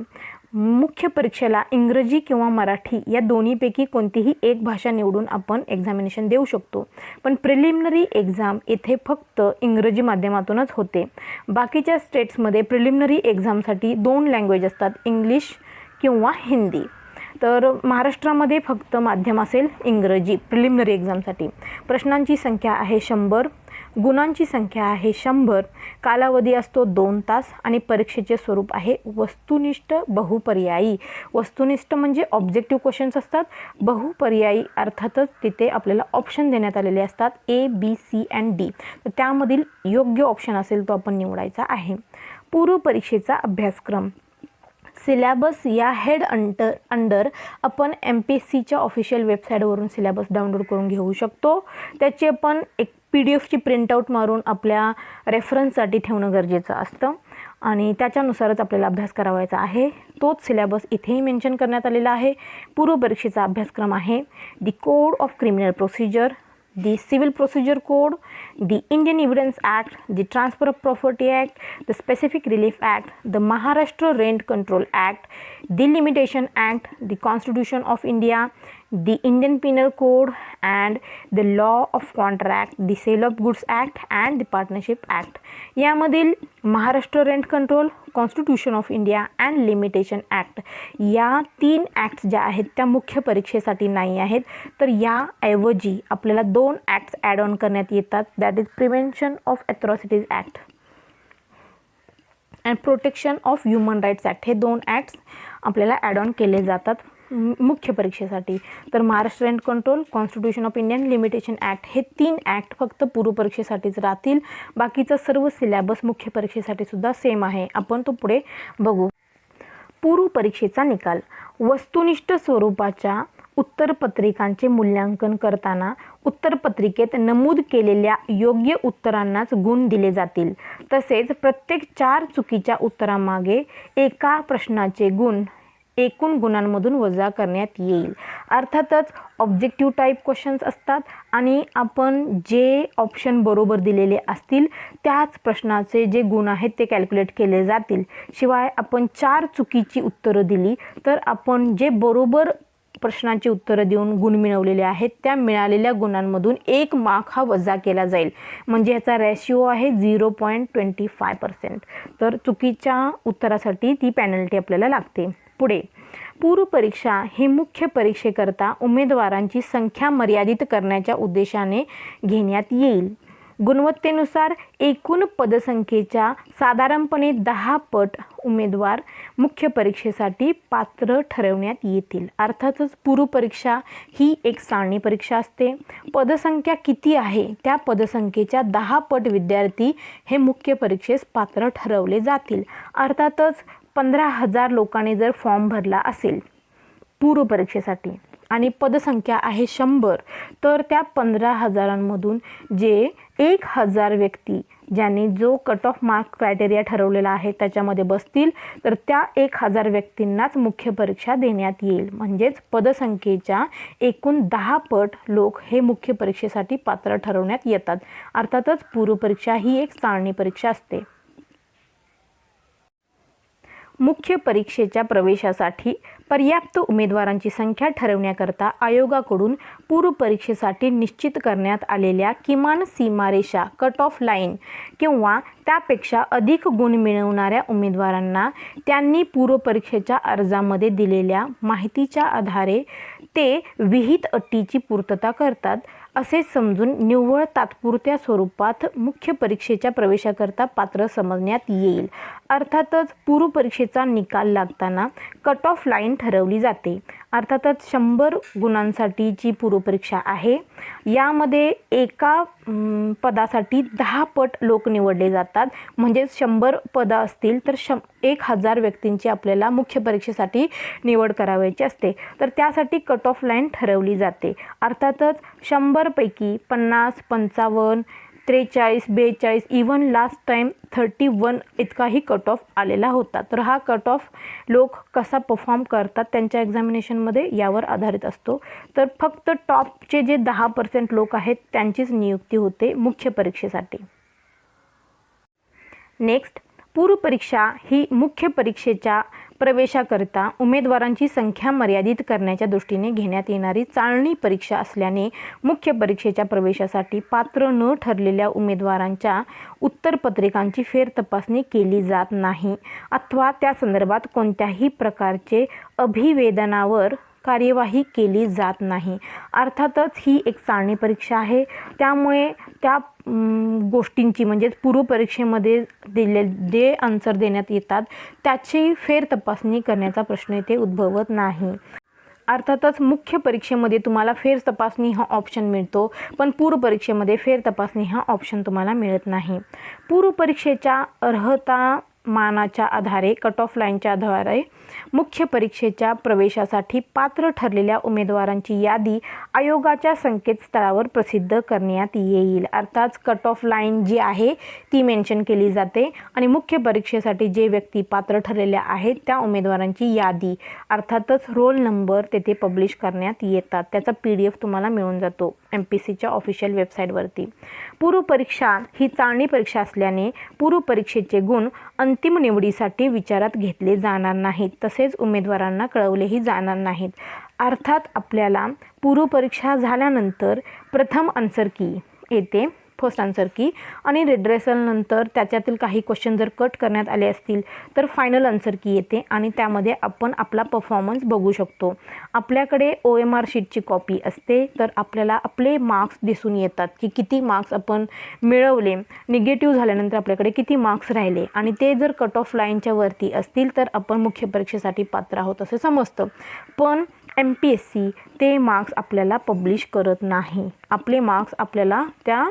मुख्य परीक्षेला इंग्रजी किंवा मराठी या दोन्हीपैकी कोणतीही एक भाषा निवडून आपण एक्झामिनेशन देऊ शकतो, पण प्रिलिमिनरी एक्झाम इथे फक्त इंग्रजी माध्यमातूनच होते. बाकीच्या स्टेट्समध्ये प्रिलिमिनरी एक्झामसाठी 2 लँग्वेज असतात, इंग्लिश किंवा हिंदी. तर महाराष्ट्रामध्ये फक्त माध्यम असेल इंग्रजी प्रिलिमिनरी एक्झामसाठी. प्रश्नांची संख्या आहे 100, गुणांची संख्या आहे 100, कालावधी असतो 2 तास आणि परीक्षेचे स्वरूप आहे वस्तुनिष्ठ बहुपर्यायी. वस्तुनिष्ठ म्हणजे ऑब्जेक्टिव्ह क्वेश्चन्स असतात, बहुपर्यायी अर्थातच तिथे आपल्याला ऑप्शन देण्यात आलेले असतात A, B, C and D. तर त्यामधील योग्य ऑप्शन असेल तो आपण निवडायचा आहे. पूर्व परीक्षेचा अभ्यासक्रम सिलेबस या हेड अंडर आपण MPSCच्या ऑफिशियल वेबसाईटवरून सिलेबस डाउनलोड करून घेऊ शकतो. त्याची आपण एक PDF प्रिंटआउट मारून आपल्या रेफरन्ससाठी ठेवणं गरजेचं असतं आणि त्याच्यानुसारच आपल्याला अभ्यास करावायचा आहे. तोच सिलेबस इथेही मेन्शन करण्यात आलेला आहे. पूर्व परीक्षेचा अभ्यासक्रम आहे दी code of criminal procedure, the Civil Procedure Code, the Indian Evidence Act, the Transfer of Property Act, the Specific Relief Act, the Maharashtra Rent Control Act, the Limitation Act, the Constitution of India, the Indian Penal Code and the Law of Contract, the Sale of Goods Act and the Partnership Act. यामधील Maharashtra rent control, constitution of India and limitation act या 3 acts ज्या आहेत त्या मुख्य परीक्षेसाठी नाही आहेत. तर याऐवजी आपल्याला 2 ॲक्ट्स ॲड ऑन करण्यात येतात, that is prevention of atrocities act and protection of human rights act. हे 2 ॲक्ट्स आपल्याला ॲड ऑन केले जातात मुख्य परीक्षेसाठी. तर Maharashtra rent control, constitution of Indian limitation act हे 3 ॲक्ट फक्त पूर्व परीक्षेसाठीच राहतील. बाकीचा सर्व सिलेबस मुख्य परीक्षेसाठी सुद्धा सेम आहे. आपण तो पुढे बघू. पूर्व परीक्षेचा निकाल. वस्तुनिष्ठ स्वरूपाच्या उत्तरपत्रिकांचे मूल्यांकन करताना उत्तरपत्रिकेत नमूद केलेल्या योग्य उत्तरांनाच गुण दिले जातील. तसेच प्रत्येक 4 चुकीच्या उत्तरामागे एका प्रश्नाचे गुण एकूण गुणांमधून वजा करण्यात येईल. अर्थातच ऑब्जेक्टिव्ह टाईप क्वेश्चन्स असतात आणि आपण जे ऑप्शन बरोबर दिलेले असतील त्याच प्रश्नाचे जे गुण आहेत ते कॅल्क्युलेट केले जातील. शिवाय आपण 4 चुकीची उत्तरं दिली तर आपण जे बरोबर प्रश्नाची उत्तरं देऊन गुण मिळवलेले आहेत त्या मिळालेल्या गुणांमधून 1 मार्क हा वजा केला जाईल. म्हणजे याचा रेशिओ आहे 0.25%. तर चुकीच्या उत्तरासाठी ती पेनल्टी आपल्याला लागते. पुढे पूर्व परीक्षा ही मुख्य परीक्षेकरता उमेदवारांची संख्या मर्यादित करण्याच्या उद्देशाने घेण्यात येईल. गुणवत्तेनुसार एकूण पदसंख्येच्या साधारणपणे 10 पट उमेदवार मुख्य परीक्षेसाठी पात्र ठरवण्यात येतील. अर्थातच पूर्व परीक्षा ही एक सारणी परीक्षा असते. पदसंख्या किती आहे त्या पदसंख्येच्या 10 पट विद्यार्थी हे मुख्य परीक्षेस पात्र ठरवले जातील. अर्थातच 15,000 लोकांनी जर फॉर्म भरला असेल पूर्व परीक्षेसाठी आणि पदसंख्या आहे 100 तर त्या 15,000मधून जे 1,000 व्यक्ती ज्यांनी जो कट ऑफ मार्क क्रायटेरिया ठरवलेला आहे त्याच्यामध्ये बसतील तर त्या 1,000 व्यक्तींनाच मुख्य परीक्षा देण्यात येईल. म्हणजेच पदसंख्येच्या एकूण 10 पट लोक हे मुख्य परीक्षेसाठी पात्र ठरवण्यात येतात. अर्थातच पूर्व परीक्षा ही एक सारणी परीक्षा असते. मुख्य परीक्षेच्या प्रवेशासाठी पर्याप्त उमेदवारांची संख्या ठरवण्याकरता आयोगाकडून पूर्व परीक्षेसाठी निश्चित करण्यात आलेल्या किमान सीमारेषा कट ऑफ लाईन किंवा त्यापेक्षा अधिक गुण मिळवणाऱ्या उमेदवारांना त्यांनी पूर्व परीक्षेच्या अर्जामध्ये दिलेल्या माहितीच्या आधारे ते विहित अटीची पूर्तता करतात असे समजून निव्वळ तात्पुरत्या स्वरूपात मुख्य परीक्षेच्या प्रवेशाकरता पात्र समजण्यात येईल. अर्थातच पूर्व परीक्षेचा निकाल लागताना कट ऑफ लाईन ठरवली जाते. अर्थातच 100 गुणांसाठीची पूर्व परीक्षा आहे. यामध्ये एका पदासाठी 10 पट लोक निवडले जातात. म्हणजेच 100 पदं असतील तर 1,000 व्यक्तींची आपल्याला मुख्य परीक्षेसाठी निवड करावयाची असते. तर त्यासाठी कट ऑफ लाईन ठरवली जाते. अर्थातच 100 पैकी 50, 55, 43, 42 इवन लास्ट टाईम 31 इतकाही कट ऑफ आलेला होता. तर हा कट ऑफ लोक कसा परफॉर्म करतात त्यांच्या एक्झामिनेशनमध्ये यावर आधारित असतो. तर फक्त टॉपचे जे 10% लोक आहेत त्यांचीच नियुक्ती होते मुख्य परीक्षेसाठी. नेक्स्ट, पूर्व परीक्षा ही मुख्य परीक्षेच्या प्रवेशाकरिता उमेदवारांची संख्या मर्यादित करण्याच्या दृष्टीने घेण्यात येणारी चाळणी परीक्षा असल्याने मुख्य परीक्षेच्या प्रवेशासाठी पात्र न ठरलेल्या उमेदवारांच्या उत्तरपत्रिकांची फेरतपासणी केली जात नाही अथवा त्या संदर्भात कोणत्याही प्रकारचे अभिवेदनावर कार्यवाही केली जात नाही. अर्थातच ही एक चाळणी परीक्षा आहे, त्यामुळे त्या गोष्टींची म्हणजेच पूर्वपरीक्षेमध्ये जे आन्सर देण्यात येतात त्याची फेरतपासणी करण्याचा प्रश्न इथे उद्भवत नाही. अर्थातच मुख्य परीक्षेमध्ये तुम्हाला फेरतपासणी हा ऑप्शन मिळतो, पण पूर्वपरीक्षेमध्ये फेरतपासणी हा ऑप्शन तुम्हाला मिळत नाही. पूर्वपरीक्षेच्या अर्हता मानाच्या आधारे कट ऑफ लाईनच्या आधारे मुख्य परीक्षेच्या प्रवेशासाठी पात्र ठरलेल्या उमेदवारांची यादी आयोगाच्या संकेतस्थळावर प्रसिद्ध करण्यात येईल. अर्थात कट ऑफ लाईन जी आहे ती मेन्शन केली जाते आणि मुख्य परीक्षेसाठी जे व्यक्ती पात्र ठरलेल्या आहेत त्या उमेदवारांची यादी अर्थातच रोल नंबर तेथे पब्लिश करण्यात येतात. त्याचा PDF तुम्हाला मिळून जातो MPSCच्या ऑफिशियल वेबसाईटवरती. पूर्वपरीक्षा ही चाळणी परीक्षा असल्याने पूर्वपरीक्षेचे गुण अंतिम निवडीसाठी विचारात घेतले जाणार नाहीत, तसेच उमेदवारांना कळवलेही जाणार नाहीत. अर्थात आपल्याला पूर्वपरीक्षा झाल्यानंतर प्रथम आन्सर की येते, फर्स्ट आन्सर की, आणि रिड्रेसल नंतर त्याच्यातील काही क्वेश्चन जर कट करण्यात आले असतील तर फायनल आन्सर की येते आणि त्यामध्ये आपण आपला परफॉर्मन्स बघू शकतो. आपल्याकडे OMR शीटची कॉपी असते, तर आपल्याला आपले मार्क्स दिसून येतात की किती मार्क्स आपण मिळवले, निगेटिव्ह झाल्यानंतर आपल्याकडे किती मार्क्स राहिले आणि ते जर कट ऑफ लाईनच्या वरती असतील तर आपण मुख्य परीक्षेसाठी पात्र आहोत असे समजतं. पण MPSC ते मार्क्स आपल्याला पब्लिश करत नाही. आपले मार्क्स आपल्याला त्या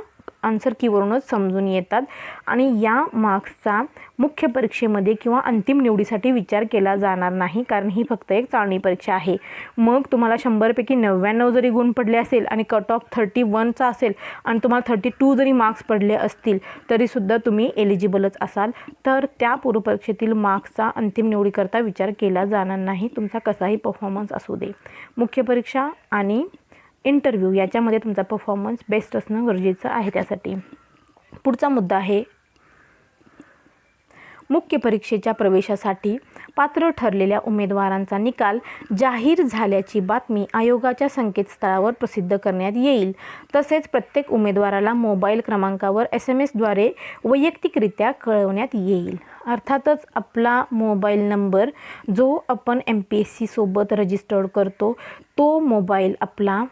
आन्सर कीवरूनच समजून येतात आणि या मार्क्सचा मुख्य परीक्षेमध्ये किंवा अंतिम निवडीसाठी विचार केला जाणार नाही, कारण ही फक्त एक चाळणी परीक्षा आहे. मग तुम्हाला 100 पैकी 99 जरी गुण पडले असेल आणि कट ऑफ 31चा असेल आणि तुम्हाला 32 जरी मार्क्स पडले असतील तरीसुद्धा तुम्ही एलिजिबलच असाल, तर त्या पूर्वपरीक्षेतील मार्क्सचा अंतिम निवडीकरता विचार केला जाणार नाही, तुमचा कसाही परफॉर्मन्स असू दे. मुख्य परीक्षा आणि इंटरव्ह्यू याच्यामध्ये तुमचा परफॉर्मन्स बेस्ट असणं गरजेचं आहे. त्यासाठी पुढचा मुद्दा आहे मुख्य परीक्षेच्या प्रवेशासाठी पात्र ठरलेल्या उमेदवारांचा निकाल जाहीर झाल्याची बातमी आयोगाच्या संकेतस्थळावर प्रसिद्ध करण्यात येईल. तसेच प्रत्येक उमेदवाराला मोबाईल क्रमांकावर SMS द्वारे वैयक्तिकरित्या कळवण्यात येईल. अर्थातच आपला मोबाईल नंबर जो आपण MPSC सोबत रजिस्टर्ड करतो तो मोबाईल आपला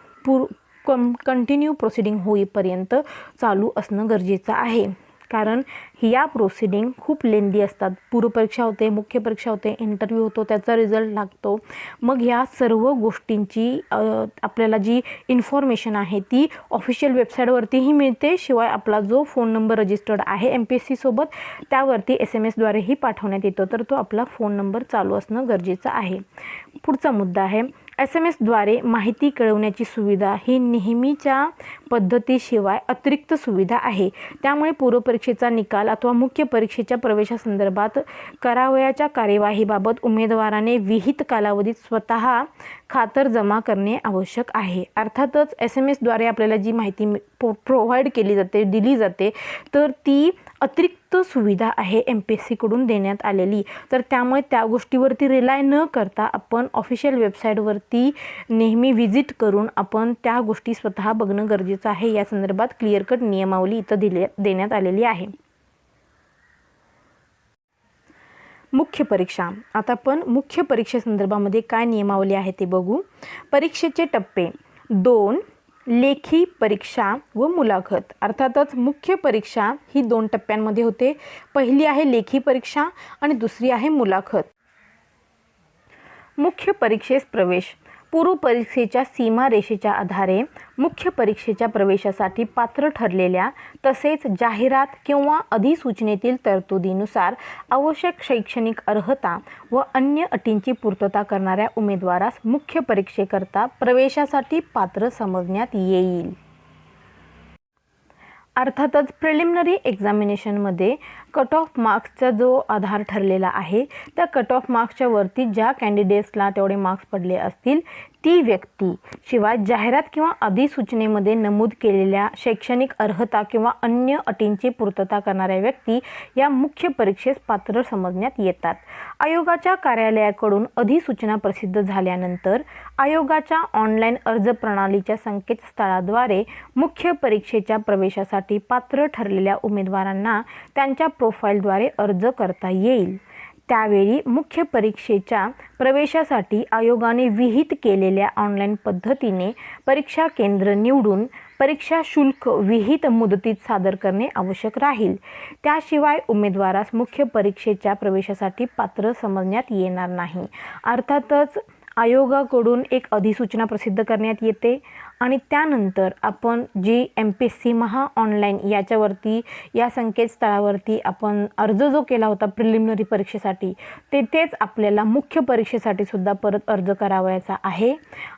कंटिन्यू प्रोसिडिंग होईपर्यंत चालू असणं गरजेचं आहे, कारण या प्रोसिडिंग खूप लेंदी असतात. पूर्वपरीक्षा होते, मुख्य परीक्षा होते, इंटरव्ह्यू होतो, त्याचा रिझल्ट लागतो. मग या सर्व गोष्टींची आपल्याला जी इन्फॉर्मेशन आहे ती ऑफिशियल वेबसाईटवरतीही मिळते, शिवाय आपला जो फोन नंबर रजिस्टर्ड आहे MPSC सोबत त्यावरती SMS द्वारेही पाठवण्यात येतो, तर तो आपला फोन नंबर चालू असणं गरजेचं आहे. पुढचा मुद्दा आहे SMS द्वारे माहिती कळवण्याची सुविधा ही नेहमीच्या पद्धतीशिवाय अतिरिक्त सुविधा आहे. त्यामुळे पूर्वपरीक्षेचा निकाल अथवा मुख्य परीक्षेच्या प्रवेशासंदर्भात करावयाच्या कार्यवाहीबाबत उमेदवाराने विहित कालावधीत स्वतः खातरजमा करणे आवश्यक आहे. अर्थातच SMS द्वारे आपल्याला जी माहिती प्रोव्हाइड केली जाते, दिली जाते, तर ती अतिरिक्त सुविधा आहे MPSCकडून देण्यात आलेली. तर त्यामुळे त्या गोष्टीवरती रिलाय न करता आपण ऑफिशियल वेबसाईटवरती नेहमी व्हिजिट करून आपण त्या गोष्टी स्वतः बघणं गरजेचं आहे. या संदर्भात क्लिअर कट नियमावली इथं देण्यात आलेली आहे. मुख्य परीक्षा. आता आपण मुख्य परीक्षेसंदर्भामध्ये काय नियमावली आहे ते बघू. परीक्षेचे टप्पे 2, लेखी परीक्षा व मुलाखत. अर्थातच मुख्य परीक्षा ही 2 टप्प्यांमध्ये होते. पहिली आहे लेखी परीक्षा आणि दुसरी आहे मुलाखत. मुख्य परीक्षेस प्रवेश. पूर्व परीक्षेच्या सीमारेषेच्या आधारे मुख्य परीक्षेच्या प्रवेशासाठी पात्र ठरलेल्या तसेच जाहिरात किंवा अधिसूचनेतील तरतुदीनुसार आवश्यक शैक्षणिक अर्हता व अन्य अटींची पूर्तता करणाऱ्या उमेदवारास मुख्य परीक्षेकरता प्रवेशासाठी पात्र समजण्यात येईल. अर्थातच प्रिलिमिनरी एक्झामिनेशनमध्ये कट ऑफ मार्क्सचा जो आधार ठरलेला आहे त्या कट ऑफ मार्क्सच्या वरती ज्या कॅन्डिडेट्सला तेवढे मार्क्स पडले असतील ती व्यक्ती शिवाय जाहिरात किंवा अधिसूचनेमध्ये नमूद केलेल्या शैक्षणिक अर्हता किंवा अन्य अटींची पूर्तता करणाऱ्या व्यक्ती या मुख्य परीक्षेस पात्र समजण्यात येतात. आयोगाच्या कार्यालयाकडून अधिसूचना प्रसिद्ध झाल्यानंतर आयोगाच्या ऑनलाईन अर्ज प्रणालीच्या संकेतस्थळाद्वारे मुख्य परीक्षेच्या प्रवेशासाठी पात्र ठरलेल्या उमेदवारांना त्यांच्या प्रोफाईलद्वारे अर्ज करता येईल. त्यावेळी मुख्य परीक्षेच्या प्रवेशासाठी आयोगाने विहित केलेल्या ऑनलाईन पद्धतीने परीक्षा केंद्र निवडून परीक्षा शुल्क विहित मुदतीत सादर करणे आवश्यक राहील. त्याशिवाय उमेदवारास मुख्य परीक्षेच्या प्रवेशासाठी पात्र समजण्यात येणार नाही. अर्थातच आयोगाकडून एक अधिसूचना प्रसिद्ध करण्यात येते आणि त्यानंतर आपण जी MPSC महा ऑनलाईन याच्यावरती या संकेतस्थळावरती आपण अर्ज जो केला होता प्रिलिमिनरी परीक्षेसाठी तेथेच आपल्याला मुख्य परीक्षेसाठी सुद्धा परत अर्ज करावयाचा आहे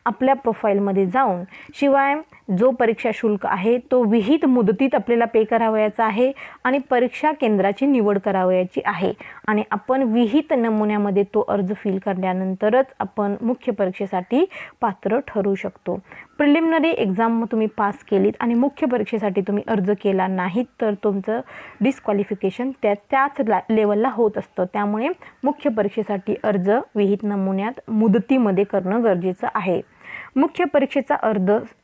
आपल्या प्रोफाईलमध्ये जाऊन. शिवाय जो परीक्षा शुल्क आहे तो विहित मुदतीत आपल्याला पे करावयाचा आहे आणि परीक्षा केंद्राची निवड करावयाची आहे आणि आपण विहित नमुन्यामध्ये तो अर्ज फिल करल्यानंतरच आपण मुख्य परीक्षेसाठी पात्र ठरू शकतो. प्रिलिमिनरी एक्झाम तुम्ही पास केलीत आणि मुख्य परीक्षेसाठी तुम्ही अर्ज केला नाहीत तर तुमचं डिस्क्वालिफिकेशन त्याच लेवलला होत असतं. त्यामुळे मुख्य परीक्षेसाठी अर्ज विहित नमुन्यात मुदतीमध्ये करणं गरजेचं आहे. मुख्य परीक्षेचा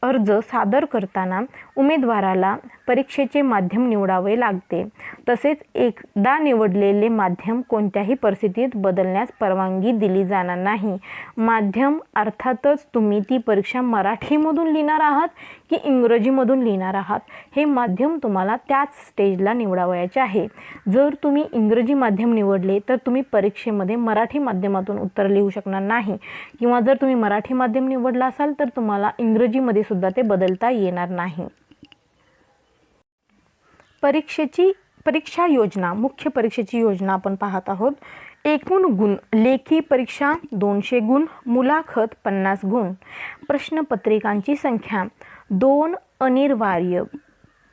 अर्ज सादर करताना उमेदवाराला परीक्षेचे माध्यम निवडावे लागते. तसेच एकदा निवडलेले माध्यम कोणत्याही परिस्थितीत बदलण्यास परवानगी दिली जाणार नाही. माध्यम अर्थातच तुम्ही ती परीक्षा मराठीमधून लिहिणार आहात की इंग्रजीमधून लिहिणार आहात हे माध्यम तुम्हाला त्याच स्टेजला निवडावयाचे आहे. जर तुम्ही इंग्रजी माध्यम निवडले तर तुम्ही परीक्षेमध्ये मराठी माध्यमातून उत्तर लिहू शकणार नाही किंवा जर तुम्ही मराठी माध्यम निवडला असाल तर तुम्हाला इंग्रजीमध्ये सुद्धा ते बदलता येणार नाही. परीक्षा योजना मुख्य परीक्षेची योजना आपण पाहत आहोत. एकूण गुण लेखी परीक्षा 200 गुण, मुलाखत 50 गुण. प्रश्नपत्रिकांची संख्या 2 अनिवार्य.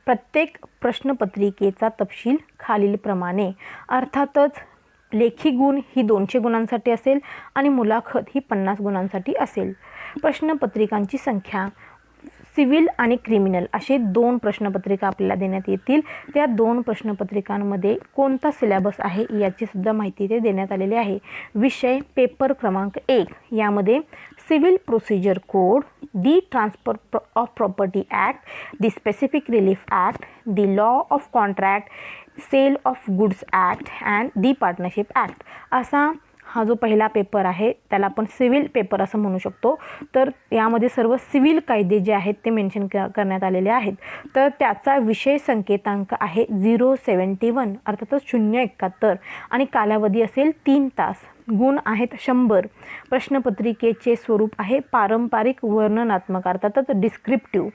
प्रत्येक प्रश्नपत्रिकेचा तपशील खालीलप्रमाणे. अर्थातच लेखी गुण ही 200 गुणांसाठी असेल आणि मुलाखत ही 50 गुणांसाठी असेल. प्रश्नपत्रिकांची संख्या सिव्हिल आणि क्रिमिनल असे 2 प्रश्नपत्रिका आपल्याला देण्यात येतील. त्या 2 प्रश्नपत्रिकांमध्ये कोणता सिलेबस आहे याची सुद्धा माहिती ते देण्यात आलेली आहे. विषय पेपर क्रमांक 1 यामध्ये civil procedure code, the transfer of property act, the specific relief act, the law of contract, sale of goods act and the partnership act असा हा जो पहिला पेपर आहे त्याला आपण सिव्हिल पेपर असं म्हणू शकतो. तर यामध्ये सर्व सिव्हिल कायदे जे आहेत ते मेन्शन करण्यात आलेले आहेत. तर त्याचा विषय संकेतांक आहे 071 अर्थातच 071 आणि कालावधी असेल 3 तास. गुण आहेत 100. प्रश्नपत्रिकेचे स्वरूप आहे पारंपरिक वर्णनात्मक अर्थातच डिस्क्रिप्टिव्ह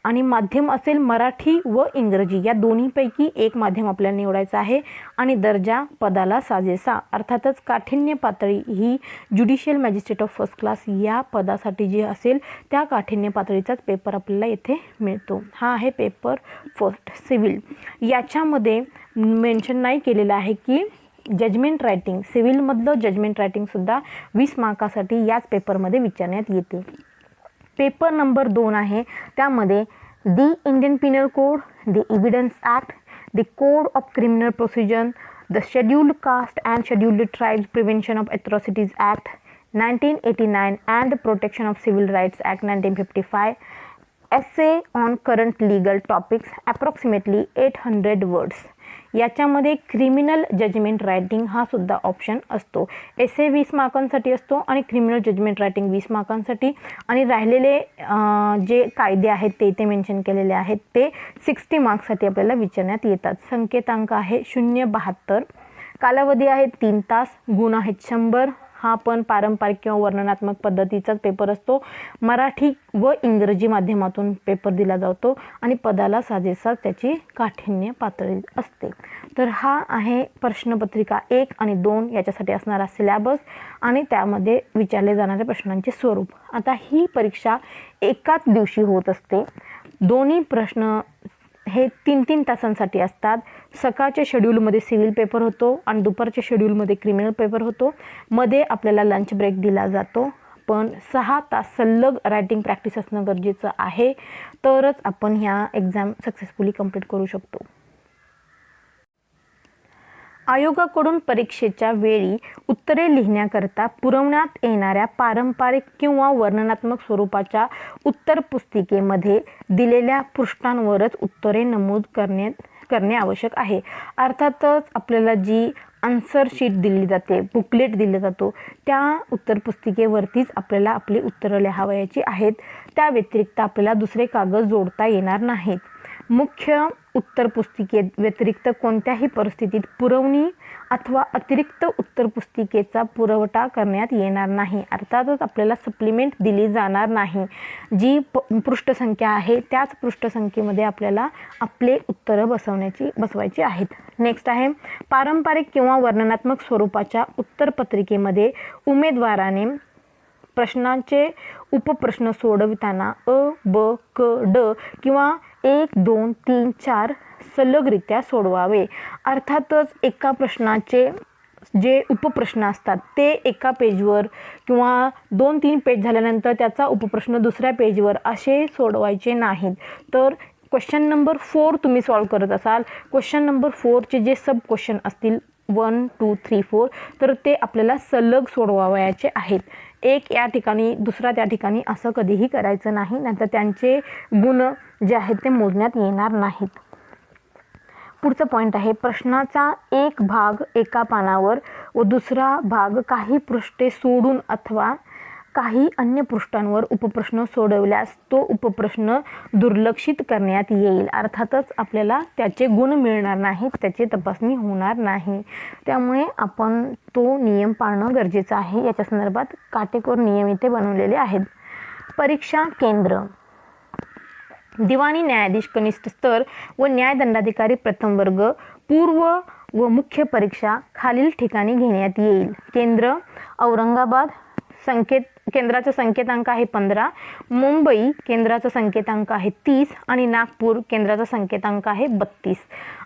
आणि माध्यम असेल मराठी व इंग्रजी या दोन्हीपैकी एक माध्यम आपल्याला निवडायचं आहे आणि दर्जा पदाला साजेसा अर्थातच काठिण्य पातळी ही judicial magistrate of first class या पदासाठी जी असेल त्या काठिण्य पातळीचाच पेपर आपल्याला येथे मिळतो. हा आहे पेपर फर्स्ट सिव्हिल. याच्यामध्ये मेन्शन नाही केलेलं आहे की जजमेंट रायटिंग सिव्हिलमधलं जजमेंट रायटिंगसुद्धा 20 मार्कासाठी याच पेपरमध्ये विचारण्यात येते. पेपर नंबर 2 आहे त्यामध्ये the Indian penal code, the evidence act, the code of criminal procedure, the scheduled caste and scheduled tribes prevention of atrocities act 1989 and the protection of civil rights act 1955, essay on current legal topics approximately 800 words. याच्यामध्ये criminal judgement writing हा सुद्धा option असतो. एसे 20 मार्कांसाठी असतो आणि criminal judgement writing 20 मार्कांसाठी आणि राहिलेले जे कायदे आहेत ते इथे मेन्शन केलेले आहेत ते 60 मार्क्ससाठी आपल्याला विचारण्यात येतात. संकेतांक आहे 072. कालावधी आहे 3 तास. गुण आहेत 100. हा पण पारंपरिक किंवा वर्णनात्मक पद्धतीचाच पेपर असतो. मराठी व इंग्रजी माध्यमातून पेपर दिला जातो आणि पदाला साजेसा त्याची काठिण्य पातळी असते. तर हा आहे प्रश्नपत्रिका 1 आणि 2 याच्यासाठी असणारा सिलेबस आणि त्यामध्ये विचारले जाणारे प्रश्नांचे स्वरूप. आता ही परीक्षा एकाच दिवशी होत असते. दोन्ही प्रश्न हे 3-3 तासांसाठी असतात. सकाळच्या शेड्यूलमध्ये सिव्हिल पेपर होतो आणि दुपारच्या शेड्यूलमध्ये क्रिमिनल पेपर होतो. मध्ये आपल्याला लंच ब्रेक दिला जातो. पण 6 तास सलग रायटिंग प्रॅक्टिस असणं गरजेचं आहे, तरच आपण ह्या एक्झाम सक्सेसफुली कंप्लीट करू शकतो. आयोगाकडून परीक्षेच्या वेळी उत्तरे लिहिण्याकरता पुरवण्यात येणाऱ्या पारंपरिक किंवा वर्णनात्मक स्वरूपाच्या उत्तर पुस्तिकेमध्ये दिलेल्या पृष्ठांवरच उत्तरे नमूद करणे आवश्यक आहे. अर्थातच आपल्याला जी आन्सर शीट दिली जाते, बुकलेट दिला जातो, त्या उत्तर पुस्तिकेवरतीच आपल्याला आपली उत्तरं लिहावयाची आहेत. त्या व्यतिरिक्त आपल्याला दुसरे कागद जोडता येणार नाहीत. मुख्य उत्तर पुस्तिके व्यतिरिक्त कोणत्याही परिस्थितीत पुरवणी अथवा अतिरिक्त उत्तर पुस्तिकेचा पुरवठा करण्यात येणार नाही. अर्थातच आपल्याला सप्लिमेंट दिली जाणार नाही. जी पृष्ठसंख्या आहे त्याच पृष्ठसंख्येमध्ये आपल्याला आपले उत्तरं बसवायची आहेत. नेक्स्ट आहे, पारंपरिक किंवा वर्णनात्मक स्वरूपाच्या उत्तरपत्रिकेमध्ये उमेदवाराने प्रश्नांचे उपप्रश्न सोडविताना अ, ब, क, ड किंवा 1, 2, 3, 4 सलगरित्या सोडवावे. अर्थातच एका प्रश्नाचे जे उपप्रश्न असतात ते एका पेजवर किंवा 2-3 पेज झाल्यानंतर त्याचा उपप्रश्न दुसऱ्या पेजवर असे सोडवायचे नाहीत. तर क्वेश्चन नंबर 4 तुम्ही सॉल्व करत असाल, क्वेश्चन नंबर 4चे जे सब क्वेश्चन असतील 1, 2, 3, 4 तर ते आपल्याला सलग सोडवावयाचे आहेत. एक या ठिकाणी दुसरा त्या ठिकाणी असं कधीही करायचं नाही, नाहीतर त्यांचे गुण जे आहेत ते मोजण्यात येणार नाहीत. पुढचा पॉईंट आहे, प्रश्नाचा एक भाग एका पानावर व दुसरा भाग काही पृष्ठे सोडून अथवा काही अन्य पृष्ठांवर उपप्रश्न सोडवल्यास तो उपप्रश्न दुर्लक्षित करण्यात येईल. अर्थातच आपल्याला त्याचे गुण मिळणार नाहीत, त्याची तपासणी होणार नाही. त्यामुळे आपण तो नियम पाळणं गरजेचं आहे. याच्या संदर्भात काटेकोर नियम इथे बनवलेले आहेत. परीक्षा केंद्र, दिवाणी न्यायाधीश कनिष्ठ स्तर व न्यायदंडाधिकारी प्रथम वर्ग पूर्व व मुख्य परीक्षा खालील ठिकाणी घेण्यात येईल. केंद्र औरंगाबाद, केंद्राचा संकेतांक आहे 15, मुंबई केंद्राचा संकेतांक आहे 30 आणि नागपूर केंद्राचा संकेतांक आहे 32.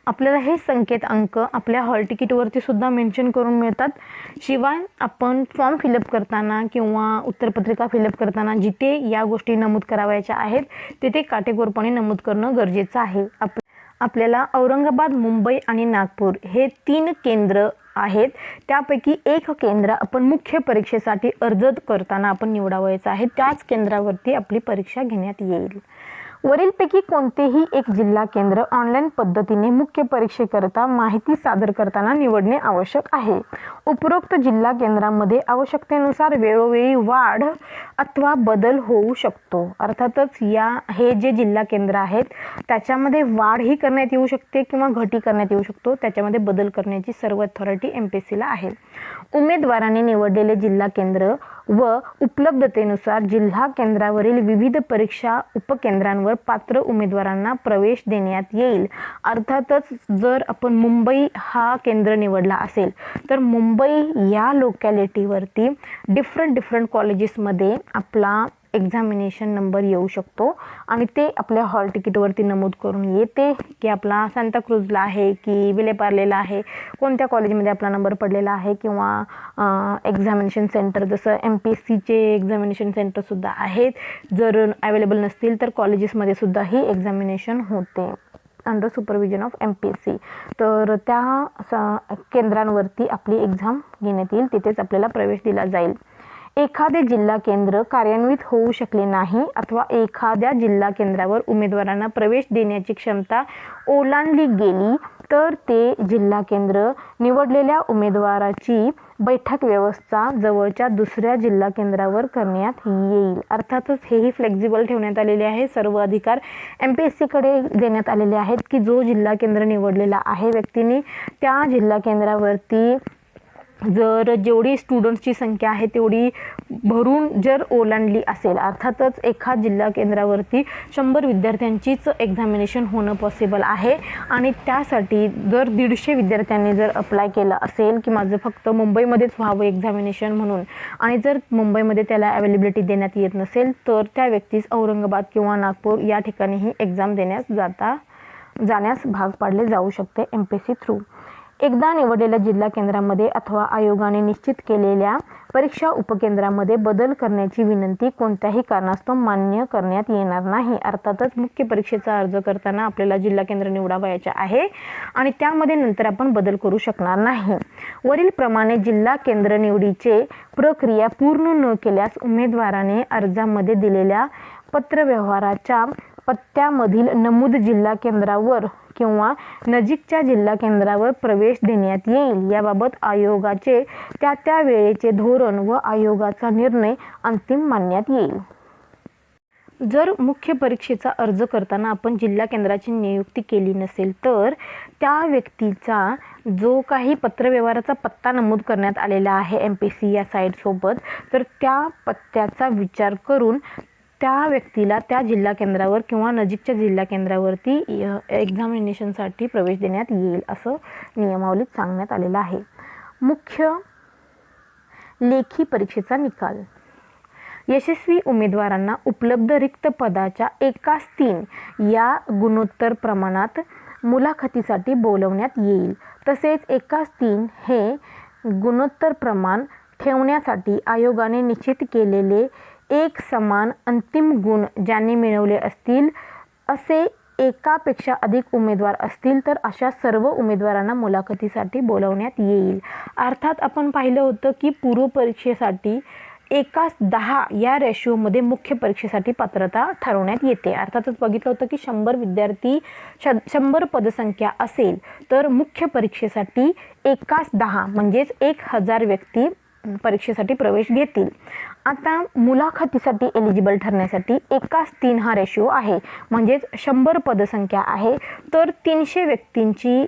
आपल्याला हे संकेतांक आपल्या हॉल तिकीटवरती सुद्धा मेन्शन करून मिळतात. शिवाय आपण फॉर्म फिलअप करताना किंवा उत्तरपत्रिका फिलअप करताना जिथे या गोष्टी नमूद करावयाच्या आहेत तिथे काटेकोरपणे नमूद करणं गरजेचं आहे. आपल्याला औरंगाबाद, मुंबई आणि नागपूर हे 3 केंद्र आहेत. त्यापैकी एक केंद्र आपण मुख्य परीक्षेसाठी अर्ज करताना आपण निवडावयाचं आहे. त्याच केंद्रावरती आपली परीक्षा घेण्यात येईल. वरीलपैकी कोणतेही एक जिल्हा केंद्र ऑनलाईन पद्धतीने मुख्य परीक्षेकरता माहिती सादर करताना निवडणे आवश्यक आहे. उपरोक्त जिल्हा केंद्रामध्ये आवश्यकतेनुसार वेळोवेळी वाढ अथवा बदल होऊ शकतो. अर्थातच हे जे जिल्हा केंद्र आहेत त्याच्यामध्ये वाढही करण्यात येऊ शकते किंवा घटी करण्यात येऊ शकतो. त्याच्यामध्ये बदल करण्याची सर्व अथॉरिटी MPSCला आहे. उमेदवाराने निवडलेले जिल्हा केंद्र व उपलब्धतेनुसार जिल्हा केंद्रावरील विविध परीक्षा उपकेंद्रांवर पात्र उमेदवारांना प्रवेश देण्यात येईल. अर्थातच जर आपण मुंबई हा केंद्र निवडला असेल तर मुंबई या लोकॅलिटीवरती डिफरंट कॉलेजेसमध्ये आपला एक्झामिनेशन नंबर येऊ शकतो आणि ते आपल्या हॉल तिकीटवरती नमूद करून येते की आपला सांताक्रूजला आहे की विलेपार्लेला आहे, कोणत्या कॉलेजमध्ये आपला नंबर पडलेला आहे किंवा एक्झामिनेशन सेंटर जसं MPSCचे एक्झामिनेशन सेंटरसुद्धा आहेत. जर अवेलेबल नसतील तर कॉलेजेसमध्ये सुद्धा ही एक्झामिनेशन होते अंडर सुपरविजन ऑफ MPSC. तर त्या केंद्रांवरती आपली एक्झाम घेण्यात येईल, तिथेच आपल्याला प्रवेश दिला जाईल. एखादे जिल्हा केंद्र कार्यान्वित होऊ शकले नाही अथवा एखाद्या जिल्हा केंद्रावर उमेदवारांना प्रवेश देण्याची क्षमता ओलांडली गेली तर ते जिल्हा केंद्र निवडलेल्या उमेदवाराची बैठक व्यवस्था जवळच्या दुसऱ्या जिल्हा केंद्रावर करण्यात येईल. अर्थातच हेही फ्लेक्झिबल ठेवण्यात आलेले आहे. सर्व अधिकार MPSCकडे देण्यात आलेले आहेत की जो जिल्हा केंद्र निवडलेला आहे व्यक्तीने त्या जिल्हा केंद्रावरती जर जेवढी स्टुडंट्सची संख्या आहे तेवढी भरून जर ओलांडली असेल, अर्थातच एका जिल्हा केंद्रावरती 100 विद्यार्थ्यांचीच एक्झामिनेशन होणं पॉसिबल आहे आणि त्यासाठी जर 150 विद्यार्थ्यांनी जर अप्लाय केलं असेल की माझं फक्त मुंबईमध्येच व्हावं एक्झामिनेशन म्हणून आणि जर मुंबईमध्ये त्याला अवेलेबिलिटी देण्यात येत नसेल तर त्या व्यक्तीस औरंगाबाद किंवा नागपूर या ठिकाणीही एक्झाम देण्यास जाण्यास भाग पाडले जाऊ शकते MPSC थ्रू. एकदा निवडलेल्या जिल्हा केंद्रामध्ये अथवा आयोगाने निश्चित केलेल्या परीक्षा उपकेंद्रामध्ये बदल करण्याची विनंती कोणत्याही कारणास्तव मान्य करण्यात येणार नाही. अर्थातच मुख्य परीक्षेचा अर्ज करताना आपल्याला जिल्हा केंद्र निवडावयाचे आहे आणि त्यामध्ये नंतर आपण बदल करू शकणार नाही. वरील प्रमाणे जिल्हा केंद्र निवडीचे प्रक्रिया पूर्ण न केल्यास उमेदवाराने अर्जामध्ये दिलेल्या पत्रव्यवहाराच्या पत्त्यामधील नमूद जिल्हा केंद्रावर किंवा नजीकच्या जिल्हा केंद्रावर प्रवेश देण्यात येईल. याबाबत आयोगाचे त्या वेळेचे धोरण व आयोगाचा निर्णय अंतिम मानण्यात येईल. जर मुख्य परीक्षेचा अर्ज करताना आपण जिल्हा केंद्राची नियुक्ती केली नसेल तर त्या व्यक्तीचा जो काही पत्रव्यवहाराचा पत्ता नमूद करण्यात आलेला आहे MPSC या साईटसोबत, तर त्या पत्त्याचा विचार करून त्या व्यक्तीला त्या जिल्हा केंद्रावर किंवा नजीकच्या जिल्हा केंद्रावरती एक्झामिनेशनसाठी प्रवेश देण्यात येईल असं नियमावलीत सांगण्यात आलेलं आहे. मुख्य लेखी परीक्षेचा निकाल. यशस्वी उमेदवारांना उपलब्ध रिक्त पदाच्या 1:3 या गुणोत्तर प्रमाणात मुलाखतीसाठी बोलवण्यात येईल. तसेच 1:3 हे गुणोत्तर प्रमाण ठेवण्यासाठी आयोगाने निश्चित केलेले एक समान अंतिम गुण ज्यांनी मिळवले असतील असे एकापेक्षा अधिक उमेदवार असतील तर अशा सर्व उमेदवारांना मुलाखतीसाठी बोलवण्यात येईल. अर्थात आपण पाहिलं होतं की पूर्व परीक्षेसाठी 1:10 या रेशोमध्ये मुख्य परीक्षेसाठी पात्रता ठरवण्यात येते. अर्थातच बघितलं होतं की 100 विद्यार्थी 100 पदसंख्या असेल तर मुख्य परीक्षेसाठी 1:10 म्हणजेच 1000 व्यक्ती परीक्षेसाठी प्रवेश घेतील. आता मुलाखतीसाठी एलिजिबल ठरण्यासाठी 1:3 हा रेशो आहे, म्हणजेच 100 पदसंख्या आहे तर 300 व्यक्तींची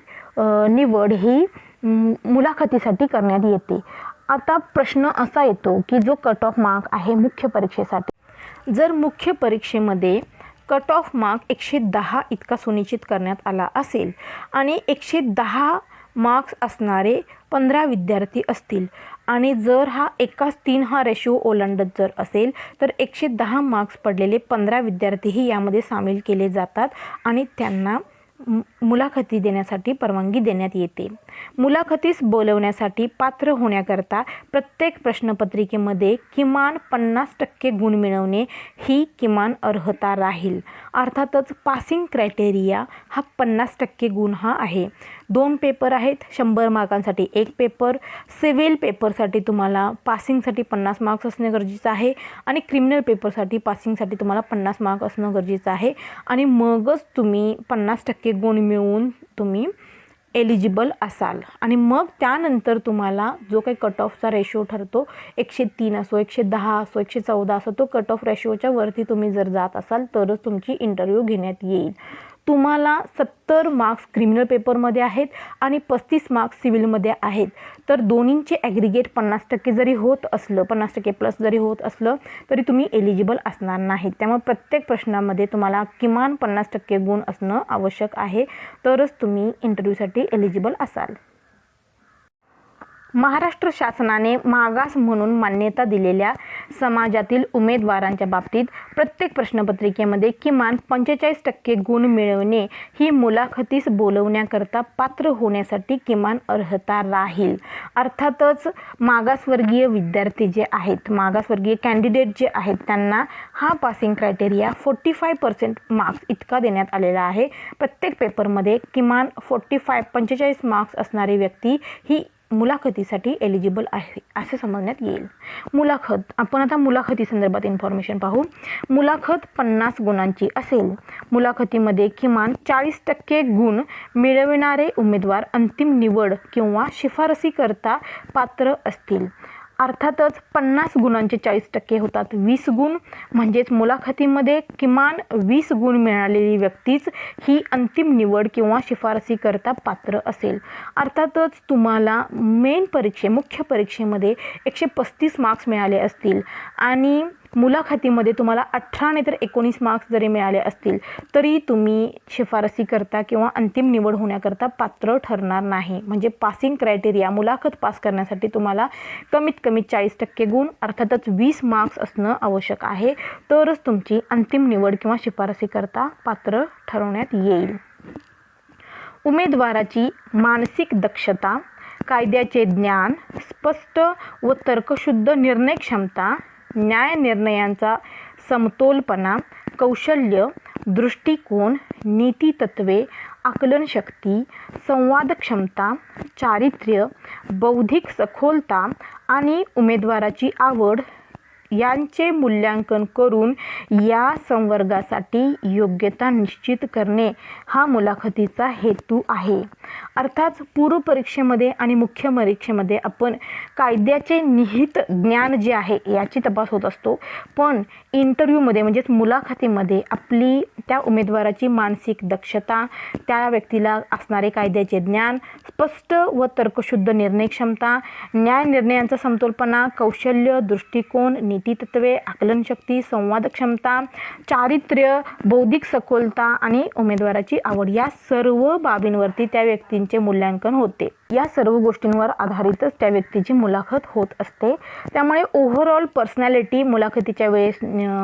निवड ही मुलाखतीसाठी करण्यात येते. आता प्रश्न असा येतो की जो कट ऑफ मार्क आहे मुख्य परीक्षेसाठी, जर मुख्य परीक्षेमध्ये कट ऑफ मार्क 110 इतका सुनिश्चित करण्यात आला असेल आणि 110 मार्क्स असणारे 15 विद्यार्थी असतील आणि जर हा 1:3 हा रेशो ओलांडत जर असेल तर 110 मार्क्स पडलेले 15 विद्यार्थीही यामध्ये सामील केले जातात आणि त्यांना मुलाखती देण्यासाठी परवानगी देण्यात येते. मुलाखतीस बोलवण्यासाठी पात्र होण्याकरता प्रत्येक प्रश्नपत्रिकेमध्ये किमान 50% गुण मिळवणे ही किमान अर्हता राहील. अर्थातच पासिंग क्रायटेरिया हा 50% गुण हा आहे. 2 पेपर आहेत, 100 मार्कांसाठी 1 पेपर. सिव्हिल पेपरसाठी तुम्हाला पासिंगसाठी 50 मार्क्स असणे गरजेचं आहे आणि क्रिमिनल पेपरसाठी पासिंगसाठी तुम्हाला 50 मार्क असणं गरजेचं आहे आणि मगच तुम्ही 50% गुण मिळवून तुम्ही एलिजिबल असाल आणि मग त्यानंतर तुम्हाला जो काही कट ऑफचा रेशो ठरतो 103 असो, 110 असो, 114 असो, तो कट ऑफ रेशोच्या वरती तुम्ही जर जात असाल तरच तुमची इंटरव्ह्यू घेण्यात येईल. तुम्हाला 70 मार्क्स क्रिमिनल पेपरमध्ये आहेत आणि 35 मार्क्स सिव्हिलमध्ये आहेत तर दोन्हींचे ॲग्रिगेट 50% जरी होत असलं, 50% प्लस जरी होत असलं तरी तुम्ही एलिजिबल असणार नाहीत. त्यामुळे प्रत्येक प्रश्नामध्ये तुम्हाला किमान 50% गुण असणं आवश्यक आहे तरच तुम्ही इंटरव्ह्यूसाठी एलिजिबल असाल. महाराष्ट्र शासनाने मागास म्हणून मान्यता दिलेल्या समाजातील उमेदवारांच्या बाबतीत प्रत्येक प्रश्नपत्रिकेमध्ये किमान 45% गुण मिळवणे ही मुलाखतीस बोलवण्याकरता पात्र होण्यासाठी किमान अर्हता राहील. अर्थातच मागासवर्गीय विद्यार्थी जे आहेत, मागासवर्गीय कॅन्डिडेट जे आहेत त्यांना हा पासिंग क्रायटेरिया 45% मार्क्स इतका देण्यात आलेला आहे. प्रत्येक पेपरमध्ये किमान 45 मार्क्स असणारी व्यक्ती ही मुलाखतीसाठी एलिजिबल आहे असे समजण्यात येईल. मुलाखत, आपण आता मुलाखती संदर्भात इन्फॉर्मेशन पाहू. मुलाखत 50 गुणांची असेल. मुलाखतीमध्ये किमान 40% गुण मिळविणारे उमेदवार अंतिम निवड किंवा शिफारसीकरता पात्र असतील. अर्थातच 50 गुणांचे 40% होतात 20 गुण, म्हणजेच मुलाखतीमध्ये किमान 20 गुण मिळालेली व्यक्तीच ही अंतिम निवड किंवा शिफारसीकरता पात्र असेल. अर्थातच तुम्हाला मुख्य परीक्षेमध्ये 135 मार्क्स मिळाले असतील आणि मुलाखतीमध्ये तुम्हाला 18 नाही तर 19 मार्क्स जरी मिळाले असतील तरी तुम्ही शिफारसीकरता किंवा अंतिम निवड होण्याकरता पात्र ठरणार नाही. म्हणजे पासिंग क्रायटेरिया मुलाखत पास करण्यासाठी तुम्हाला कमीत कमी 40% गुण अर्थातच 20 मार्क्स असणं आवश्यक आहे तरच तुमची अंतिम निवड किंवा शिफारसीकरता पात्र ठरवण्यात येईल. उमेदवाराची मानसिक दक्षता, कायद्याचे ज्ञान, स्पष्ट व तर्कशुद्ध निर्णय क्षमता, न्याय निर्णयांचा समतोलपणा, कौशल्य, दृष्टिकोन, नीतितत्वे, आकलनशक्ती, संवाद क्षमता, चारित्र्य, बौद्धिक सखोलता आणि उमेदवाराची आवड यांचे मूल्यांकन करून या संवर्गासाठी योग्यता निश्चित करणे हा मुलाखतीचा हेतू आहे. अर्थात पूर्व परीक्षेमध्ये आणि मुख्य परीक्षेमध्ये आपण कायद्याचे निहित ज्ञान जे आहे याची तपास होत असतो, पण इंटरव्ह्यूमध्ये म्हणजेच मुलाखतीमध्ये आपली त्या उमेदवाराची मानसिक दक्षता, त्या व्यक्तीला असणारे कायद्याचे ज्ञान, स्पष्ट व तर्कशुद्ध निर्णय क्षमता, न्याय निर्णयांचा समतोलपणा, कौशल्य, दृष्टिकोन, नीतितत्वे, आकलनशक्ती, संवाद क्षमता, चारित्र्य, बौद्धिक सखोलता आणि उमेदवाराची आवड या सर्व बाबींवरती त्या व्यक्तींचे मूल्यांकन होते. या सर्व गोष्टींवर आधारितच त्या व्यक्तीची मुलाखत होत असते. त्यामुळे ओव्हरऑल पर्सनॅलिटी मुलाखतीच्या वेळेस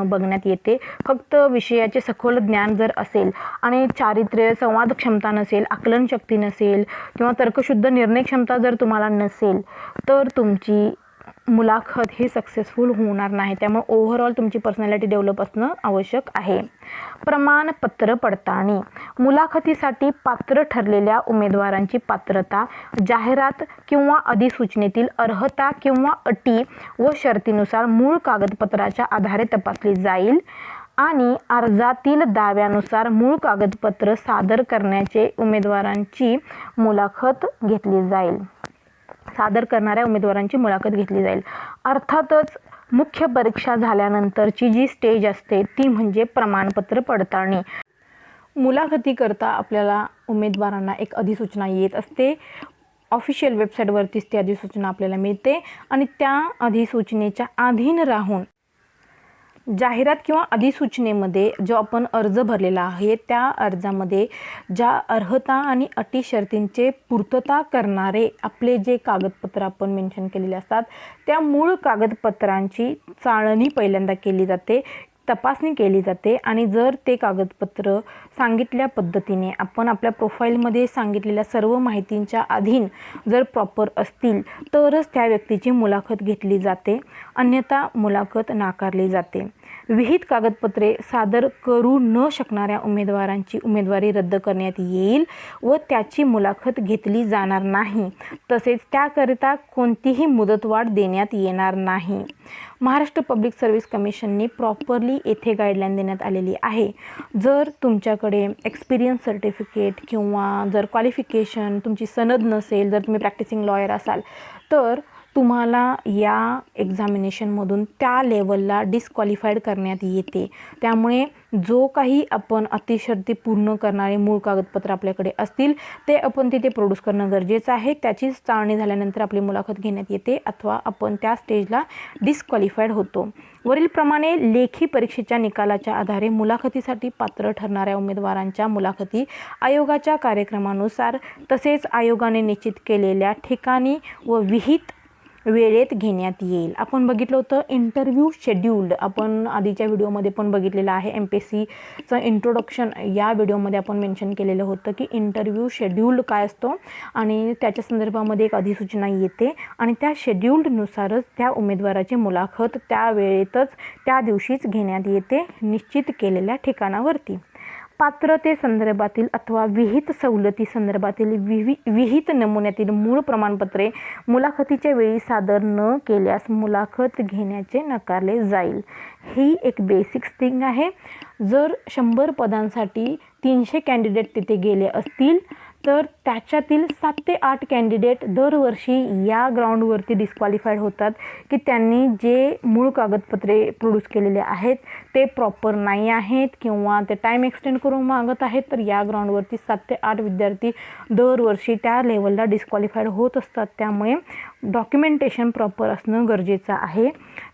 बघण्यात येते. फक्त विषयाचे सखोल ज्ञान जर असेल आणि चारित्र्य, संवाद क्षमता नसेल, आकलनशक्ती नसेल किंवा तर्कशुद्ध निर्णय क्षमता जर तुम्हाला नसेल तर तुमची मुलाखत ही सक्सेसफुल होणार नाही. त्यामुळे ओव्हरऑल तुमची पर्सनॅलिटी डेव्हलप असणं आवश्यक आहे. प्रमाणपत्र पडताळणी. मुलाखतीसाठी पात्र ठरलेल्या उमेदवारांची पात्रता जाहिरात किंवा अधिसूचनेतील अर्हता किंवा अटी व शर्तीनुसार मूळ कागदपत्राच्या आधारे तपासली जाईल आणि अर्जातील दाव्यानुसार मूळ कागदपत्र सादर करण्याचे उमेदवारांची मुलाखत घेतली जाईल. सादर करणाऱ्या उमेदवारांची मुलाखत घेतली जाईल. अर्थातच मुख्य परीक्षा झाल्यानंतरची जी स्टेज असते ती म्हणजे प्रमाणपत्र पडताळणी. मुलाखतीकरता आपल्याला उमेदवारांना एक अधिसूचना येत असते. ऑफिशियल वेबसाईटवरतीच ती अधिसूचना आपल्याला मिळते आणि त्या अधिसूचनेच्या अधीन राहून जाहिरात किंवा अधिसूचनेमध्ये जो आपण अर्ज भरलेला आहे त्या अर्जामध्ये ज्या अर्हता आणि अटी शर्तींचे पूर्तता करणारे आपले जे कागदपत्र आपण मेन्शन केलेले असतात त्या मूळ कागदपत्रांची चाळणी पहिल्यांदा केली जाते, तपासणी केली जाते आणि जर ते कागदपत्र सांगितल्या पद्धतीने आपण आपल्या प्रोफाईलमध्ये सांगितलेल्या सर्व माहितींच्या अधीन जर प्रॉपर असतील तरच त्या व्यक्तीची मुलाखत घेतली जाते, अन्यथा मुलाखत नाकारली जाते. विहित कागदपत्रे सादर करू न शकणाऱ्या उमेदवारांची उमेदवारी रद्द करण्यात येईल व त्याची मुलाखत घेतली जाणार नाही. तसेच त्याकरिता कोणतीही मुदतवाढ देण्यात येणार नाही. महाराष्ट्र पब्लिक सर्व्हिस कमिशनने प्रॉपरली येथे गाईडलाईन देण्यात आलेली आहे. जर तुमच्याकडे एक्सपिरियन्स सर्टिफिकेट किंवा जर क्वालिफिकेशन तुमची सनद नसेल, जर तुम्ही प्रॅक्टिसिंग लॉयर असाल तर तुम्हाला या एक्झामिनेशनमधून त्या लेवलला डिस्क्वालिफाईड करण्यात येते. त्यामुळे जो काही आपण अतिशर्ती पूर्ण करणारे मूळ कागदपत्र आपल्याकडे असतील ते आपण तिथे प्रोड्यूस करणं गरजेचं आहे. त्याची चाळणी झाल्यानंतर आपली मुलाखत घेण्यात येते अथवा आपण त्या स्टेजला डिस्क्वालिफाईड होतो. वरीलप्रमाणे लेखी परीक्षेच्या निकालाच्या आधारे मुलाखतीसाठी पात्र ठरणाऱ्या उमेदवारांच्या मुलाखती आयोगाच्या कार्यक्रमानुसार तसेच आयोगाने निश्चित केलेल्या ठिकाणी व विहित वेळेत घेण्यात येईल. आपण बघितलं होतं इंटरव्ह्यू शेड्यूल्ड, आपण आधीच्या व्हिडिओमध्ये पण बघितलेलं आहे. MPSCचं इंट्रोडक्शन या व्हिडिओमध्ये आपण मेन्शन केलेलं होतं की इंटरव्ह्यू शेड्यूल्ड काय असतो आणि त्याच्या संदर्भामध्ये एक अधिसूचना येते आणि त्या शेड्यूल्डनुसारच त्या उमेदवाराची मुलाखत त्या वेळेतच त्या दिवशीच घेण्यात येते निश्चित केलेल्या ठिकाणावरती. पात्रते संदर्भातील अथवा विहित सवलती संदर्भातील विहित नमुन्यातील मूळ प्रमाणपत्रे मुलाखतीच्या वेळी सादर न केल्यास मुलाखत घेण्याचे नकारले जाईल. ही एक बेसिक्स थिंग आहे. जर 100 पदांसाठी 300 कॅन्डिडेट तिथे गेले असतील तर त्याच्यातील 7 ते 8 कॅन्डिडेट दरवर्षी या ग्राउंडवरती डिस्क्वालिफाईड होतात की त्यांनी जे मूळ कागदपत्रे प्रोड्यूस केलेले आहेत ते प्रॉपर नाही आहेत किंवा ते टाईम एक्सटेंड करून मागत आहेत. तर या ग्राउंडवरती 7 ते 8 विद्यार्थी दरवर्षी त्या लेवलला डिस्क्वालिफाईड होत असतात. त्यामुळे डॉक्युमेंटेशन प्रॉपर असणं गरजेचं आहे.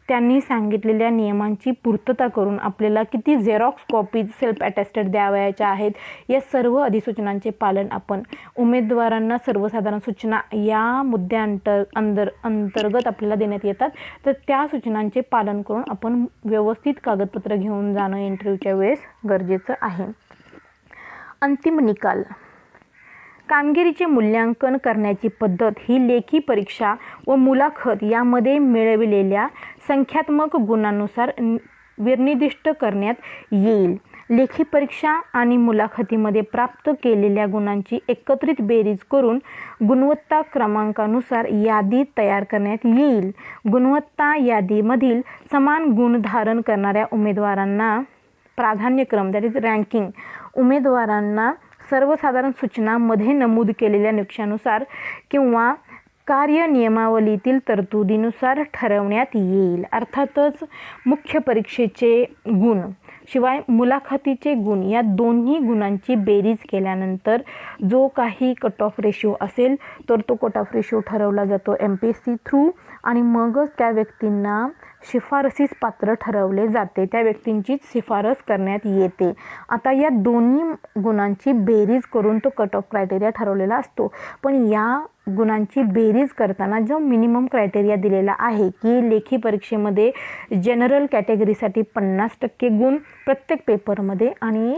त्यांनी सांगितलेल्या नियमांची पूर्तता करून आपल्याला किती झेरॉक्स कॉपीज सेल्फ अटेस्टेड द्यावयाच्या आहेत या सर्व अधिसूचनांचे पालन आपण उमेदवारांना सर्वसाधारण सूचना या अंतर्गत आपल्याला देण्यात येतात. तर त्या सूचनांचे पालन करून आपण व्यवस्थित कागदपत्र घेऊन जाणं इंटरव्ह्यूच्या वेळेस गरजेचं आहे. अंतिम निकाल. कामगिरीचे मूल्यांकन करण्याची पद्धत ही लेखी परीक्षा व मुलाखत यामध्ये मिळविलेल्या संख्यात्मक गुणांनुसार निर्दिष्ट करण्यात येईल. लेखी परीक्षा आणि मुलाखतीमध्ये प्राप्त केलेल्या गुणांची एकत्रित बेरीज करून गुणवत्ता क्रमांकानुसार यादी तयार करण्यात येईल. गुणवत्ता यादीमधील समान गुण धारण करणाऱ्या उमेदवारांना प्राधान्यक्रम दॅट इज रँकिंग उमेदवारांना सर्वसाधारण सूचनांमध्ये नमूद केलेल्या निकषानुसार किंवा कार्यनियमावलीतील तरतुदीनुसार ठरवण्यात येईल. अर्थातच मुख्य परीक्षेचे गुण शिवाय मुलाखतीचे गुण या दोन्ही गुणांची बेरीज केल्यानंतर जो काही कट ऑफ रेशो असेल तर तो कट ऑफ रेशो ठरवला जातो MPSC थ्रू आणि मगच त्या व्यक्तींना शिफारसीस पात्र ठरवले जाते, त्या व्यक्तींचीच शिफारस करण्यात येते. आता या दोन्ही गुणांची बेरीज करून तो कट ऑफ क्रायटेरिया ठरवलेला असतो. पण या गुणांची बेरीज करताना जो मिनिमम क्रायटेरिया दिलेला आहे की लेखी परीक्षेमध्ये जनरल कॅटेगरीसाठी 50% गुण प्रत्येक पेपरमध्ये आणि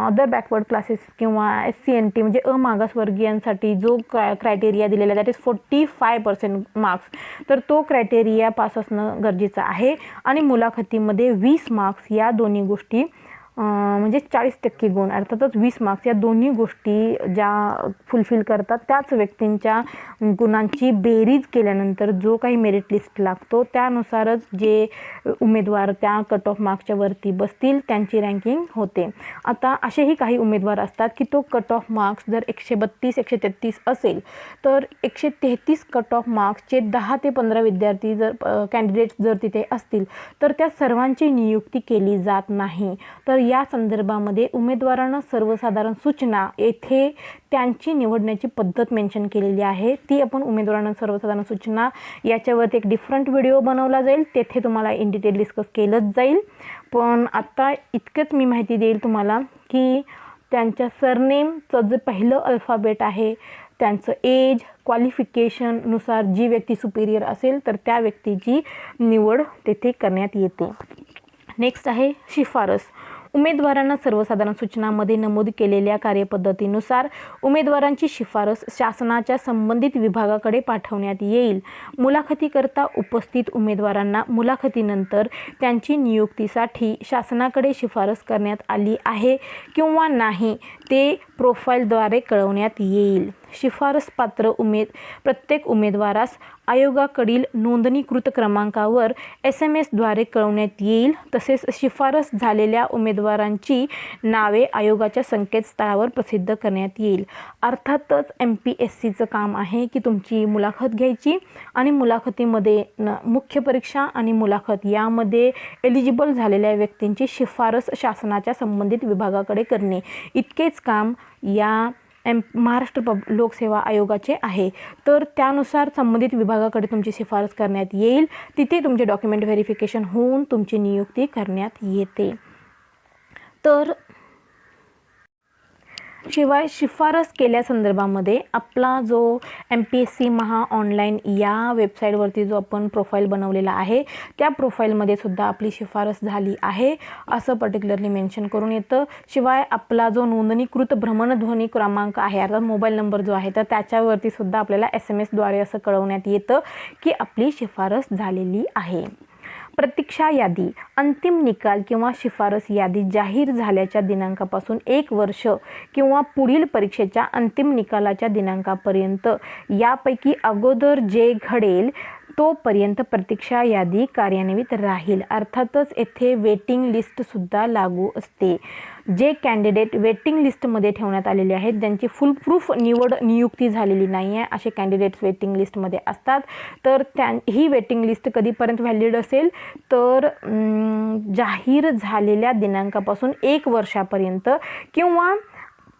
अदर बॅकवर्ड क्लासेस किंवा SC/NT म्हणजे अमागासवर्गीयांसाठी जो क्रायटेरिया दिलेला दॅट इज 45% मार्क्स, तर तो क्रायटेरिया पास असणं गरजेचं आहे. आणि मुलाखतीमध्ये 20 मार्क्स या दोन्ही गोष्टी म्हणजे 40% गुण अर्थातच 20 मार्क्स या दोन्ही गोष्टी ज्या फुलफिल करतात त्याच व्यक्तींच्या गुणांची बेरीज केल्यानंतर जो काही मेरिट लिस्ट लागतो त्यानुसारच जे उमेदवार त्या कट ऑफ मार्क्सच्या वरती बसतील त्यांची रँकिंग होते. आता असेही काही उमेदवार असतात की तो कट ऑफ मार्क्स जर 132-133 असेल तर 133 कट ऑफ मार्क्सचे 10 ते 15 विद्यार्थी जर कॅन्डिडेट्स जर तिथे असतील तर त्या सर्वांची नियुक्ती केली जात नाही. तर या संदर्भामध्ये उमेदवारांना सर्वसाधारण सूचना येथे त्यांची निवडण्याची पद्धत मेन्शन केलेली आहे. ती आपण उमेदवारांना सर्वसाधारण सूचना याच्यावरती एक डिफरंट व्हिडिओ बनवला जाईल, तेथे तुम्हाला इन डिटेल डिस्कस केलंच जाईल. पण आता इतकंच मी माहिती देईल तुम्हाला की त्यांच्या सरनेमचं जे पहिलं अल्फाबेट आहे त्यांचं एज क्वालिफिकेशननुसार जी व्यक्ती सुपिरियर असेल तर त्या व्यक्तीची निवड तेथे करण्यात येते. नेक्स्ट आहे शिफारस. उमेदवारांना सर्वसाधारण सूचनांमध्ये नमूद केलेल्या कार्यपद्धतीनुसार उमेदवारांची शिफारस शासनाच्या संबंधित विभागाकडे पाठवण्यात येईल. मुलाखतीकरता उपस्थित उमेदवारांना मुलाखतीनंतर त्यांची नियुक्तीसाठी शासनाकडे शिफारस करण्यात आली आहे किंवा नाही ते प्रोफाईलद्वारे कळवण्यात येईल. शिफारस पात्र प्रत्येक उमेदवारास आयोगाकडील नोंदणीकृत क्रमांकावर SMS द्वारे कळवण्यात येईल. तसेच शिफारस झालेल्या उमेदवारांची नावे आयोगाच्या संकेतस्थळावर प्रसिद्ध करण्यात येईल. अर्थातच MPSCचं काम आहे की तुमची मुलाखत घ्यायची आणि मुलाखतीमध्ये मुख्य परीक्षा आणि मुलाखत यामध्ये एलिजिबल झालेल्या व्यक्तींची शिफारस शासनाच्या संबंधित विभागाकडे करणे इतकेच काम या महाराष्ट्र लोकसेवा आयोगाचे आहे. तर त्यानुसार संबंधित विभागाकडे तुमची शिफारस करण्यात येईल. तिथे तुमचे डॉक्युमेंट व्हेरिफिकेशन होऊन तुमची नियुक्ती करण्यात येते. तर शिवाय शिफारस केल्यासंदर्भामध्ये आपला जो MPSC महा ऑनलाईन या वेबसाईटवरती जो आपण प्रोफाईल बनवलेला आहे त्या प्रोफाईलमध्ये सुद्धा आपली शिफारस झाली आहे असं पर्टिक्युलरली मेन्शन करून येतं. शिवाय आपला जो नोंदणीकृत भ्रमणध्वनी क्रमांक आहे अर्थात मोबाईल नंबर जो आहे तर त्याच्यावरती सुद्धा आपल्याला SMS द्वारे असं कळवण्यात येतं की आपली शिफारस झालेली आहे. प्रतीक्षा यादी. अंतिम निकाल किंवा शिफारस यादी जाहीर झाल्याच्या दिनांकापासून 1 वर्ष किंवा पुढील परीक्षेच्या अंतिम निकालाच्या दिनांकापर्यंत यापैकी अगोदर जे घडेल तोपर्यंत प्रतीक्षा यादी कार्यान्वित राहील. अर्थातच येथे वेटिंग लिस्टसुद्धा लागू असते. जे कॅन्डिडेट वेटिंग लिस्टमध्ये ठेवण्यात आलेले आहेत ज्यांची फुल प्रूफ नियुक्ती झालेली नाही आहे असे कॅन्डिडेट्स वेटिंग लिस्टमध्ये असतात. तर ही वेटिंग लिस्ट कधीपर्यंत व्हॅलिड असेल तर जाहीर झालेल्या दिनांकापासून 1 वर्षापर्यंत किंवा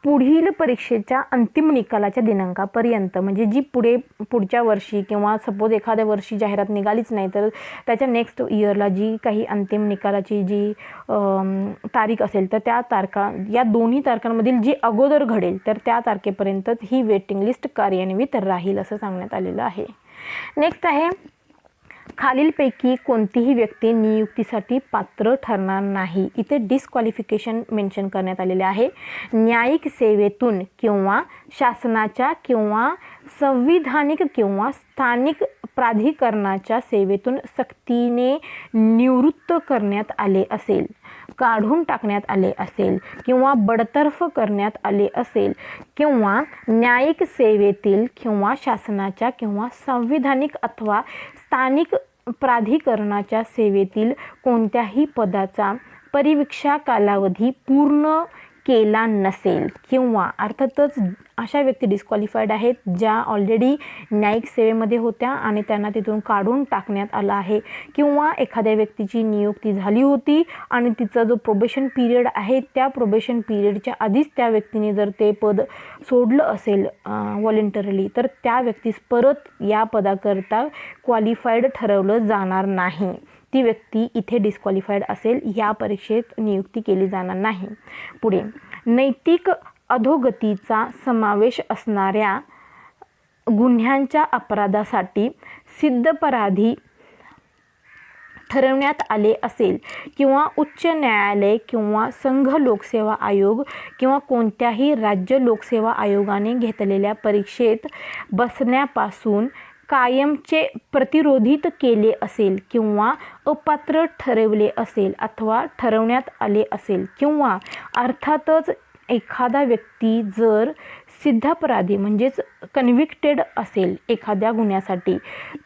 पुढील परीक्षेच्या अंतिम निकालाच्या दिनांकापर्यंत म्हणजे जी पुढच्या वर्षी किंवा सपोज एखाद्या वर्षी जाहिरात निघालीच नाही तर त्याच्या नेक्स्ट इयरला जी काही अंतिम निकालाची जी तारीख असेल तर त्या तारखा या दोन्ही तारखांमधील जी अगोदर घडेल तर त्या तारखेपर्यंत ही वेटिंग लिस्ट कार्यान्वित राहील असं सांगण्यात आलेलं आहे. नेक्स्ट आहे खालीलपैकी कोणतीही व्यक्ती नियुक्तीसाठी पात्र ठरणार नाही. इथे डिस्क्वालिफिकेशन मेन्शन करण्यात आलेले आहे. न्यायिक सेवेतून किंवा शासनाच्या किंवा संविधानिक किंवा स्थानिक प्राधिकरणाच्या सेवेतून सक्तीने निवृत्त करण्यात आले असेल, काढून टाकण्यात आले असेल किंवा बडतर्फ करण्यात आले असेल किंवा न्यायिक सेवेतील किंवा शासनाच्या किंवा संविधानिक अथवा स्थानिक प्राधिकरणाच्या सेवेतील कोणत्याही पदाचा परिवीक्षा कालावधी पूर्ण केला नसेल किंवा अर्थातच अशा व्यक्ती डिस्क्वालिफाईड आहेत ज्या ऑलरेडी न्यायिक सेवेमध्ये होत्या आणि त्यांना तिथून काढून टाकण्यात आलं आहे किंवा एखाद्या व्यक्तीची नियुक्ती झाली होती आणि तिचा जो प्रोबेशन पिरियड आहे त्या प्रोबेशन पिरियडच्या आधीच त्या व्यक्तीने जर ते पद सोडलं असेल व्हॉलेंटरीली तर त्या व्यक्तीस परत या पदाकरता क्वालिफाईड ठरवलं जाणार नाही. ती व्यक्ती इथे डिस्क्वालिफाईड असेल, या परीक्षेत नियुक्ती केली जाणार नाही. पुढे नैतिक अधोगतीचा समावेश असणाऱ्या गुन्ह्यांच्या अपराधासाठी सिद्धपराधी ठरवण्यात आले असेल किंवा उच्च न्यायालय किंवा संघ लोकसेवा आयोग किंवा कोणत्याही राज्य लोकसेवा आयोगाने घेतलेल्या परीक्षेत बसण्यापासून कायमचे प्रतिरोधित केले असेल किंवा अपात्र ठरवले असेल अथवा ठरवण्यात आले असेल किंवा अर्थातच एखादा व्यक्ती जर सिद्धपराधी म्हणजेच कन्व्हिक्टेड असेल एखाद्या गुन्ह्यासाठी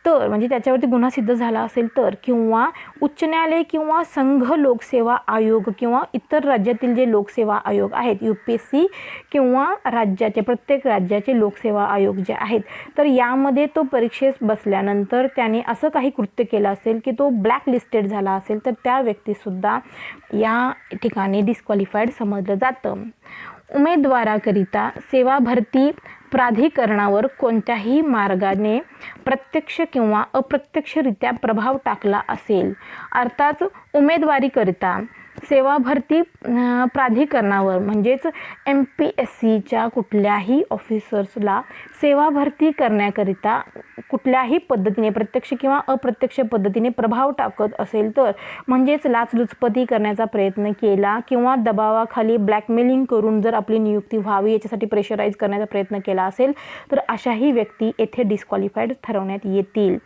तर म्हणजे त्याच्यावरती गुन्हा सिद्ध झाला असेल तर किंवा उच्च न्यायालय किंवा संघ लोकसेवा आयोग किंवा इतर राज्यातील जे लोकसेवा आयोग आहेत UPSC किंवा राज्याचे प्रत्येक राज्याचे लोकसेवा आयोग जे आहेत तर यामध्ये तो परीक्षेस बसल्यानंतर त्याने असं काही कृत्य केलं असेल की तो ब्लॅक लिस्टेड झाला असेल तर त्या व्यक्तीसुद्धा या ठिकाणी डिस्क्वालिफाईड समजलं जातं. उमेदवाराकरिता सेवा भरती प्राधिकरणावर कोणत्याही मार्गाने प्रत्यक्ष किंवा अप्रत्यक्षरित्या प्रभाव टाकला असेल अर्थात उमेदवारीकरिता सेवा भरती प्राधिकरणावर म्हणजेच MPSCच्या कुठल्याही ऑफिसर्सला सेवा भरती करण्याकरिता कुठल्याही पद्धतीने प्रत्यक्ष किंवा अप्रत्यक्ष पद्धतीने प्रभाव टाकत असेल तर म्हणजेच लाचलुचपती करण्याचा प्रयत्न केला किंवा दबावाखाली ब्लॅकमेलिंग करून जर आपली नियुक्ती व्हावी याच्यासाठी प्रेशराईज करण्याचा प्रयत्न केला असेल तर अशाही व्यक्ती येथे डिस्क्वालिफाईड ठरवण्यात येतील.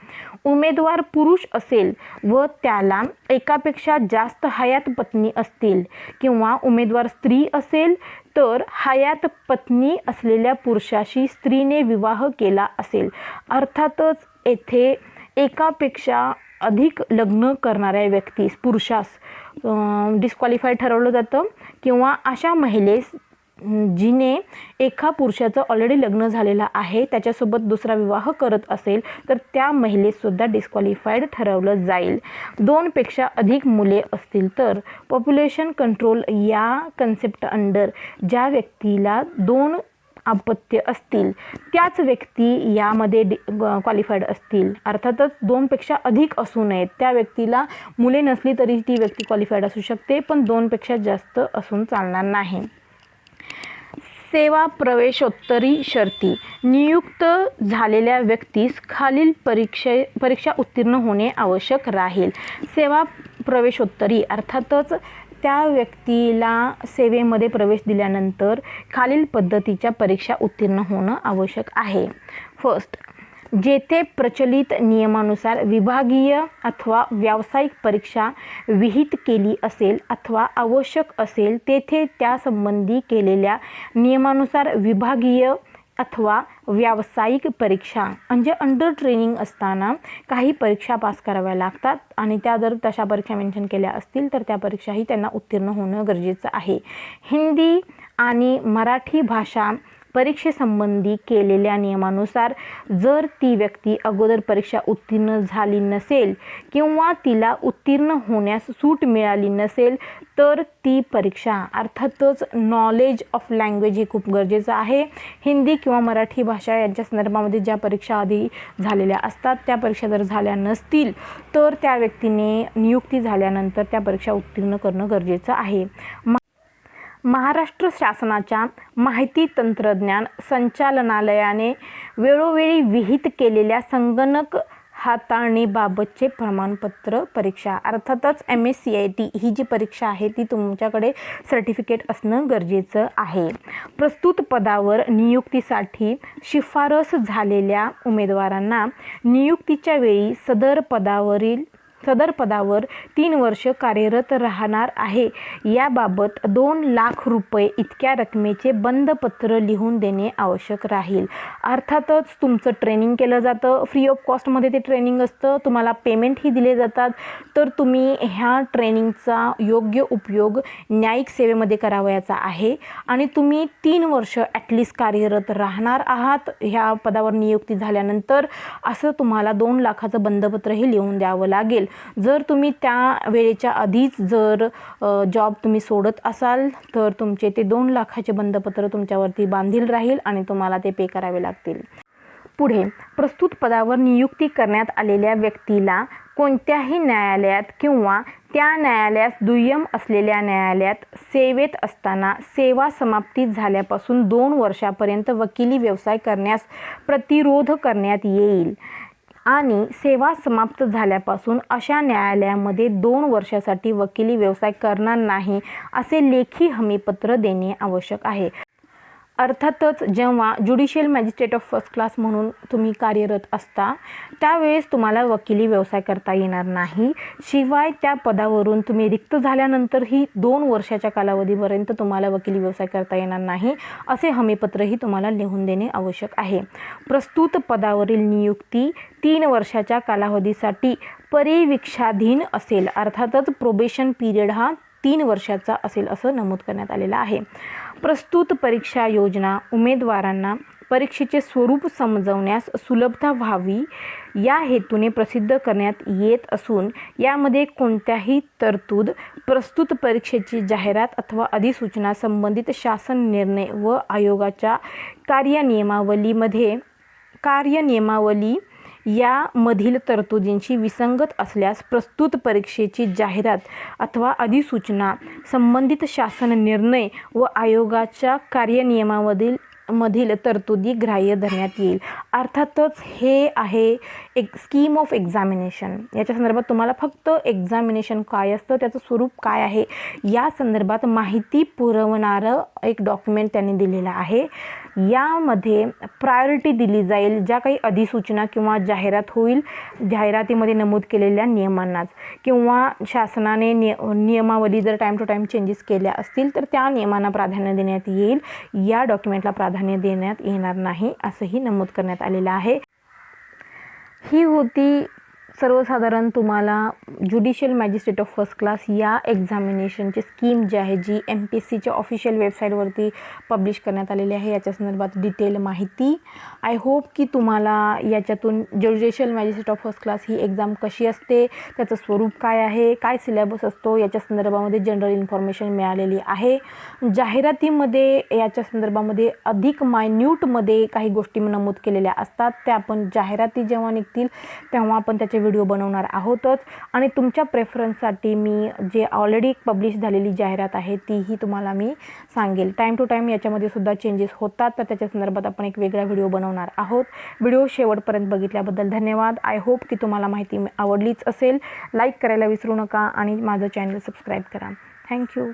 उमेदवार पुरुष असेल व त्याला एकापेक्षा जास्त हयात पत्नी असतील किंवा उमेदवार स्त्री असेल तर हयात पत्नी असलेल्या पुरुषाशी स्त्रीने विवाह केला असेल अर्थातच येथे एकापेक्षा अधिक लग्न करणाऱ्या व्यक्तीस पुरुषास डिस्क्वालिफाईड ठरवलं जातं किंवा अशा महिलेस जिने एका पुरुषाचं ऑलरेडी लग्न झालेलं आहे त्याच्यासोबत दुसरा विवाह करत असेल तर त्या महिलेसुद्धा डिस्क्वालिफाईड ठरवलं जाईल. 2 पेक्षा अधिक मुले असतील तर पॉप्युलेशन कंट्रोल या कन्सेप्ट अंडर ज्या व्यक्तीला 2 अपत्य असतील त्याच व्यक्ती यामध्ये क्वालिफाईड असतील. अर्थातच 2 पेक्षा अधिक असू नयेत, त्या व्यक्तीला मुले नसली तरी ती व्यक्ती क्वालिफाईड असू शकते पण 2 पेक्षा जास्त असून चालणार नाही. सेवा प्रवेशोत्तरी शर्ती नियुक्त झालेल्या व्यक्तीस खालील परीक्षा उत्तीर्ण होणे आवश्यक राहील. सेवा प्रवेशोत्तरी अर्थातच त्या व्यक्तीला सेवेमध्ये प्रवेश दिल्यानंतर खालील पद्धतीच्या परीक्षा उत्तीर्ण होणं आवश्यक आहे. फर्स्ट, जेथे प्रचलित नियमानुसार विभागीय अथवा व्यावसायिक परीक्षा विहित केली असेल अथवा आवश्यक असेल तेथे त्यासंबंधी केलेल्या नियमानुसार विभागीय अथवा व्यावसायिक परीक्षा म्हणजे अंडर ट्रेनिंग असताना काही परीक्षा पास कराव्या लागतात आणि त्या जर तशा परीक्षा मेन्शन केल्या असतील तर त्या परीक्षाही त्यांना उत्तीर्ण होणं गरजेचं आहे. हिंदी आणि मराठी भाषा परीक्षेसंबंधी केलेल्या नियमानुसार जर ती व्यक्ती अगोदर परीक्षा उत्तीर्ण झाली नसेल किंवा तिला उत्तीर्ण होण्यास सूट मिळाली नसेल तर ती परीक्षा अर्थातच नॉलेज ऑफ लँग्वेज हे खूप गरजेचं आहे. हिंदी किंवा मराठी भाषा यांच्या संदर्भामध्ये ज्या परीक्षा आधी झालेल्या असतात त्या परीक्षा जर झाल्या नसतील तर त्या व्यक्तीने नियुक्ती झाल्यानंतर त्या परीक्षा उत्तीर्ण करणं गरजेचं आहे. महाराष्ट्र शासनाच्या माहिती तंत्रज्ञान संचालनालयाने वेळोवेळी विहित केलेल्या संगणक हाताळणीबाबतचे प्रमाणपत्र परीक्षा, अर्थातच MSCIT ही जी परीक्षा आहे ती तुमच्याकडे सर्टिफिकेट असणं गरजेचं आहे. प्रस्तुत पदावर नियुक्तीसाठी शिफारस झालेल्या उमेदवारांना नियुक्तीच्या वेळी सदर पदावर 3 वर्ष कार्यरत राहणार आहे याबाबत 2 लाख रुपये इतक्या रकमेचे बंधपत्र लिहून देणे आवश्यक राहील. अर्थातच तुमचं ट्रेनिंग केलं जातं, फ्री ऑफ कॉस्टमध्ये ते ट्रेनिंग असतं, तुम्हाला पेमेंटही दिले जातात. तर तुम्ही ह्या ट्रेनिंगचा योग्य उपयोग न्यायिक सेवेमध्ये करावयाचा आहे आणि तुम्ही 3 वर्ष ॲटलिस्ट कार्यरत राहणार आहात ह्या पदावर नियुक्ती झाल्यानंतर, असं तुम्हाला 2 लाखाचं बंधपत्रही लिहून द्यावं लागेल. जर तुम्ही त्या वेळेच्या आधीच जर जॉब तुम्ही सोडत असाल तर तुमचे ते 2 लाखाचे बंधपत्र तुमच्यावरती बांधील राहील आणि तुम्हाला ते पे करावे लागतील. पुढे, प्रस्तुत पदावर नियुक्ती करण्यात आलेल्या व्यक्तीला कोणत्याही न्यायालयात किंवा त्या न्यायालयास दुय्यम असलेल्या न्यायालयात सेवेत असताना सेवा समाप्ती झाल्यापासून 2 वर्षापर्यंत वकिली व्यवसाय करण्यास प्रतिरोध करण्यात येईल आणि सेवा समाप्त झाल्यापासून अशा न्यायालयामध्ये 2 वर्षासाठी वकिली व्यवसाय करणार नाही असे लेखी हमीपत्र देणे आवश्यक आहे. अर्थातच जेव्हा judicial magistrate of first class म्हणून तुम्ही कार्यरत असता त्यावेळेस तुम्हाला वकिली व्यवसाय करता येणार नाही. शिवाय त्या पदावरून तुम्ही रिक्त झाल्यानंतरही 2 वर्षाच्या कालावधीपर्यंत तुम्हाला वकिली व्यवसाय करता येणार नाही असे हमीपत्रही तुम्हाला लिहून देणे आवश्यक आहे. प्रस्तुत पदावरील नियुक्ती 3 वर्षाच्या कालावधीसाठी परिवीक्षाधीन असेल. अर्थातच प्रोबेशन पिरियड हा 3 वर्षाचा असेल असं नमूद करण्यात आलेलं आहे. प्रस्तुत परीक्षा योजना उमेदवारांना परीक्षेचे स्वरूप समजवण्यास सुलभता व्हावी या हेतूने प्रसिद्ध करण्यात येत असून यामध्ये कोणत्याही तरतूद प्रस्तुत परीक्षेची जाहिरात अथवा अधिसूचना संबंधित शासन निर्णय व आयोगाच्या कार्यनियमावली यामधील तरतुदींशी विसंगत असल्यास प्रस्तुत परीक्षेची जाहिरात अथवा अधिसूचना संबंधित शासन निर्णय व आयोगाच्या कार्यनियमामधील तरतुदी ग्राह्य धरण्यात येईल. अर्थातच हे आहे एक स्कीम ऑफ एक्झामिनेशन. याच्या संदर्भात तुम्हाला फक्त एक्झामिनेशन काय असतं, त्याचं स्वरूप काय आहे या संदर्भात माहिती पुरवणारं एक डॉक्युमेंट त्यांनी दिलेलं आहे. यामध्ये प्रायोरिटी दिली जाईल ज्या काही अधिसूचना किंवा जाहिरात होईल, जाहिरातीमध्ये नमूद केलेल्या नियमांनाच, किंवा शासनाने नियमावली जर टाईम टू टाईम चेंजेस केल्या असतील तर त्या नियमांना प्राधान्य देण्यात येईल. या डॉक्युमेंटला प्राधान्य देण्यात येणार नाही असंही नमूद करण्यात आलेलं आहे. ही होती सर्वसाधारण तुम्हाला judicial magistrate of first class या एक्झामिनेशनची स्कीम जी आहे जी MPSCच्या ऑफिशियल वेबसाईटवरती पब्लिश करण्यात आलेली आहे याच्या संदर्भात डिटेल माहिती. आय होप की तुम्हाला याच्यातून judicial magistrate of first class he exam कशी असते, त्याचं स्वरूप काय आहे, काय सिलेबस असतो याच्या संदर्भामध्ये जनरल इन्फॉर्मेशन मिळालेली आहे. जाहिरातीमध्ये याच्या संदर्भामध्ये अधिक मायन्यूटमध्ये काही गोष्टी नमूद केलेल्या असतात. त्या आपण जाहिराती जेव्हा निघतील तेव्हा आपण त्याचे व्हिडिओ बनवणार आहोतच आणि तुमच्या प्रेफरन्ससाठी मी जे ऑलरेडी पब्लिश झालेली जाहिरात आहे तीही तुम्हाला मी सांगेल. टाईम टू टाईम याच्यामध्ये सुद्धा चेंजेस होतात तर त्याच्या संदर्भात आपण एक वेगळा व्हिडिओ बनवणार आहोत. व्हिडिओ शेवटपर्यंत बघितल्याबद्दल धन्यवाद. आय होप की तुम्हाला माहिती आवडलीच असेल. लाईक करायला विसरू नका आणि माझं चॅनल सबस्क्राईब करा. थँक्यू.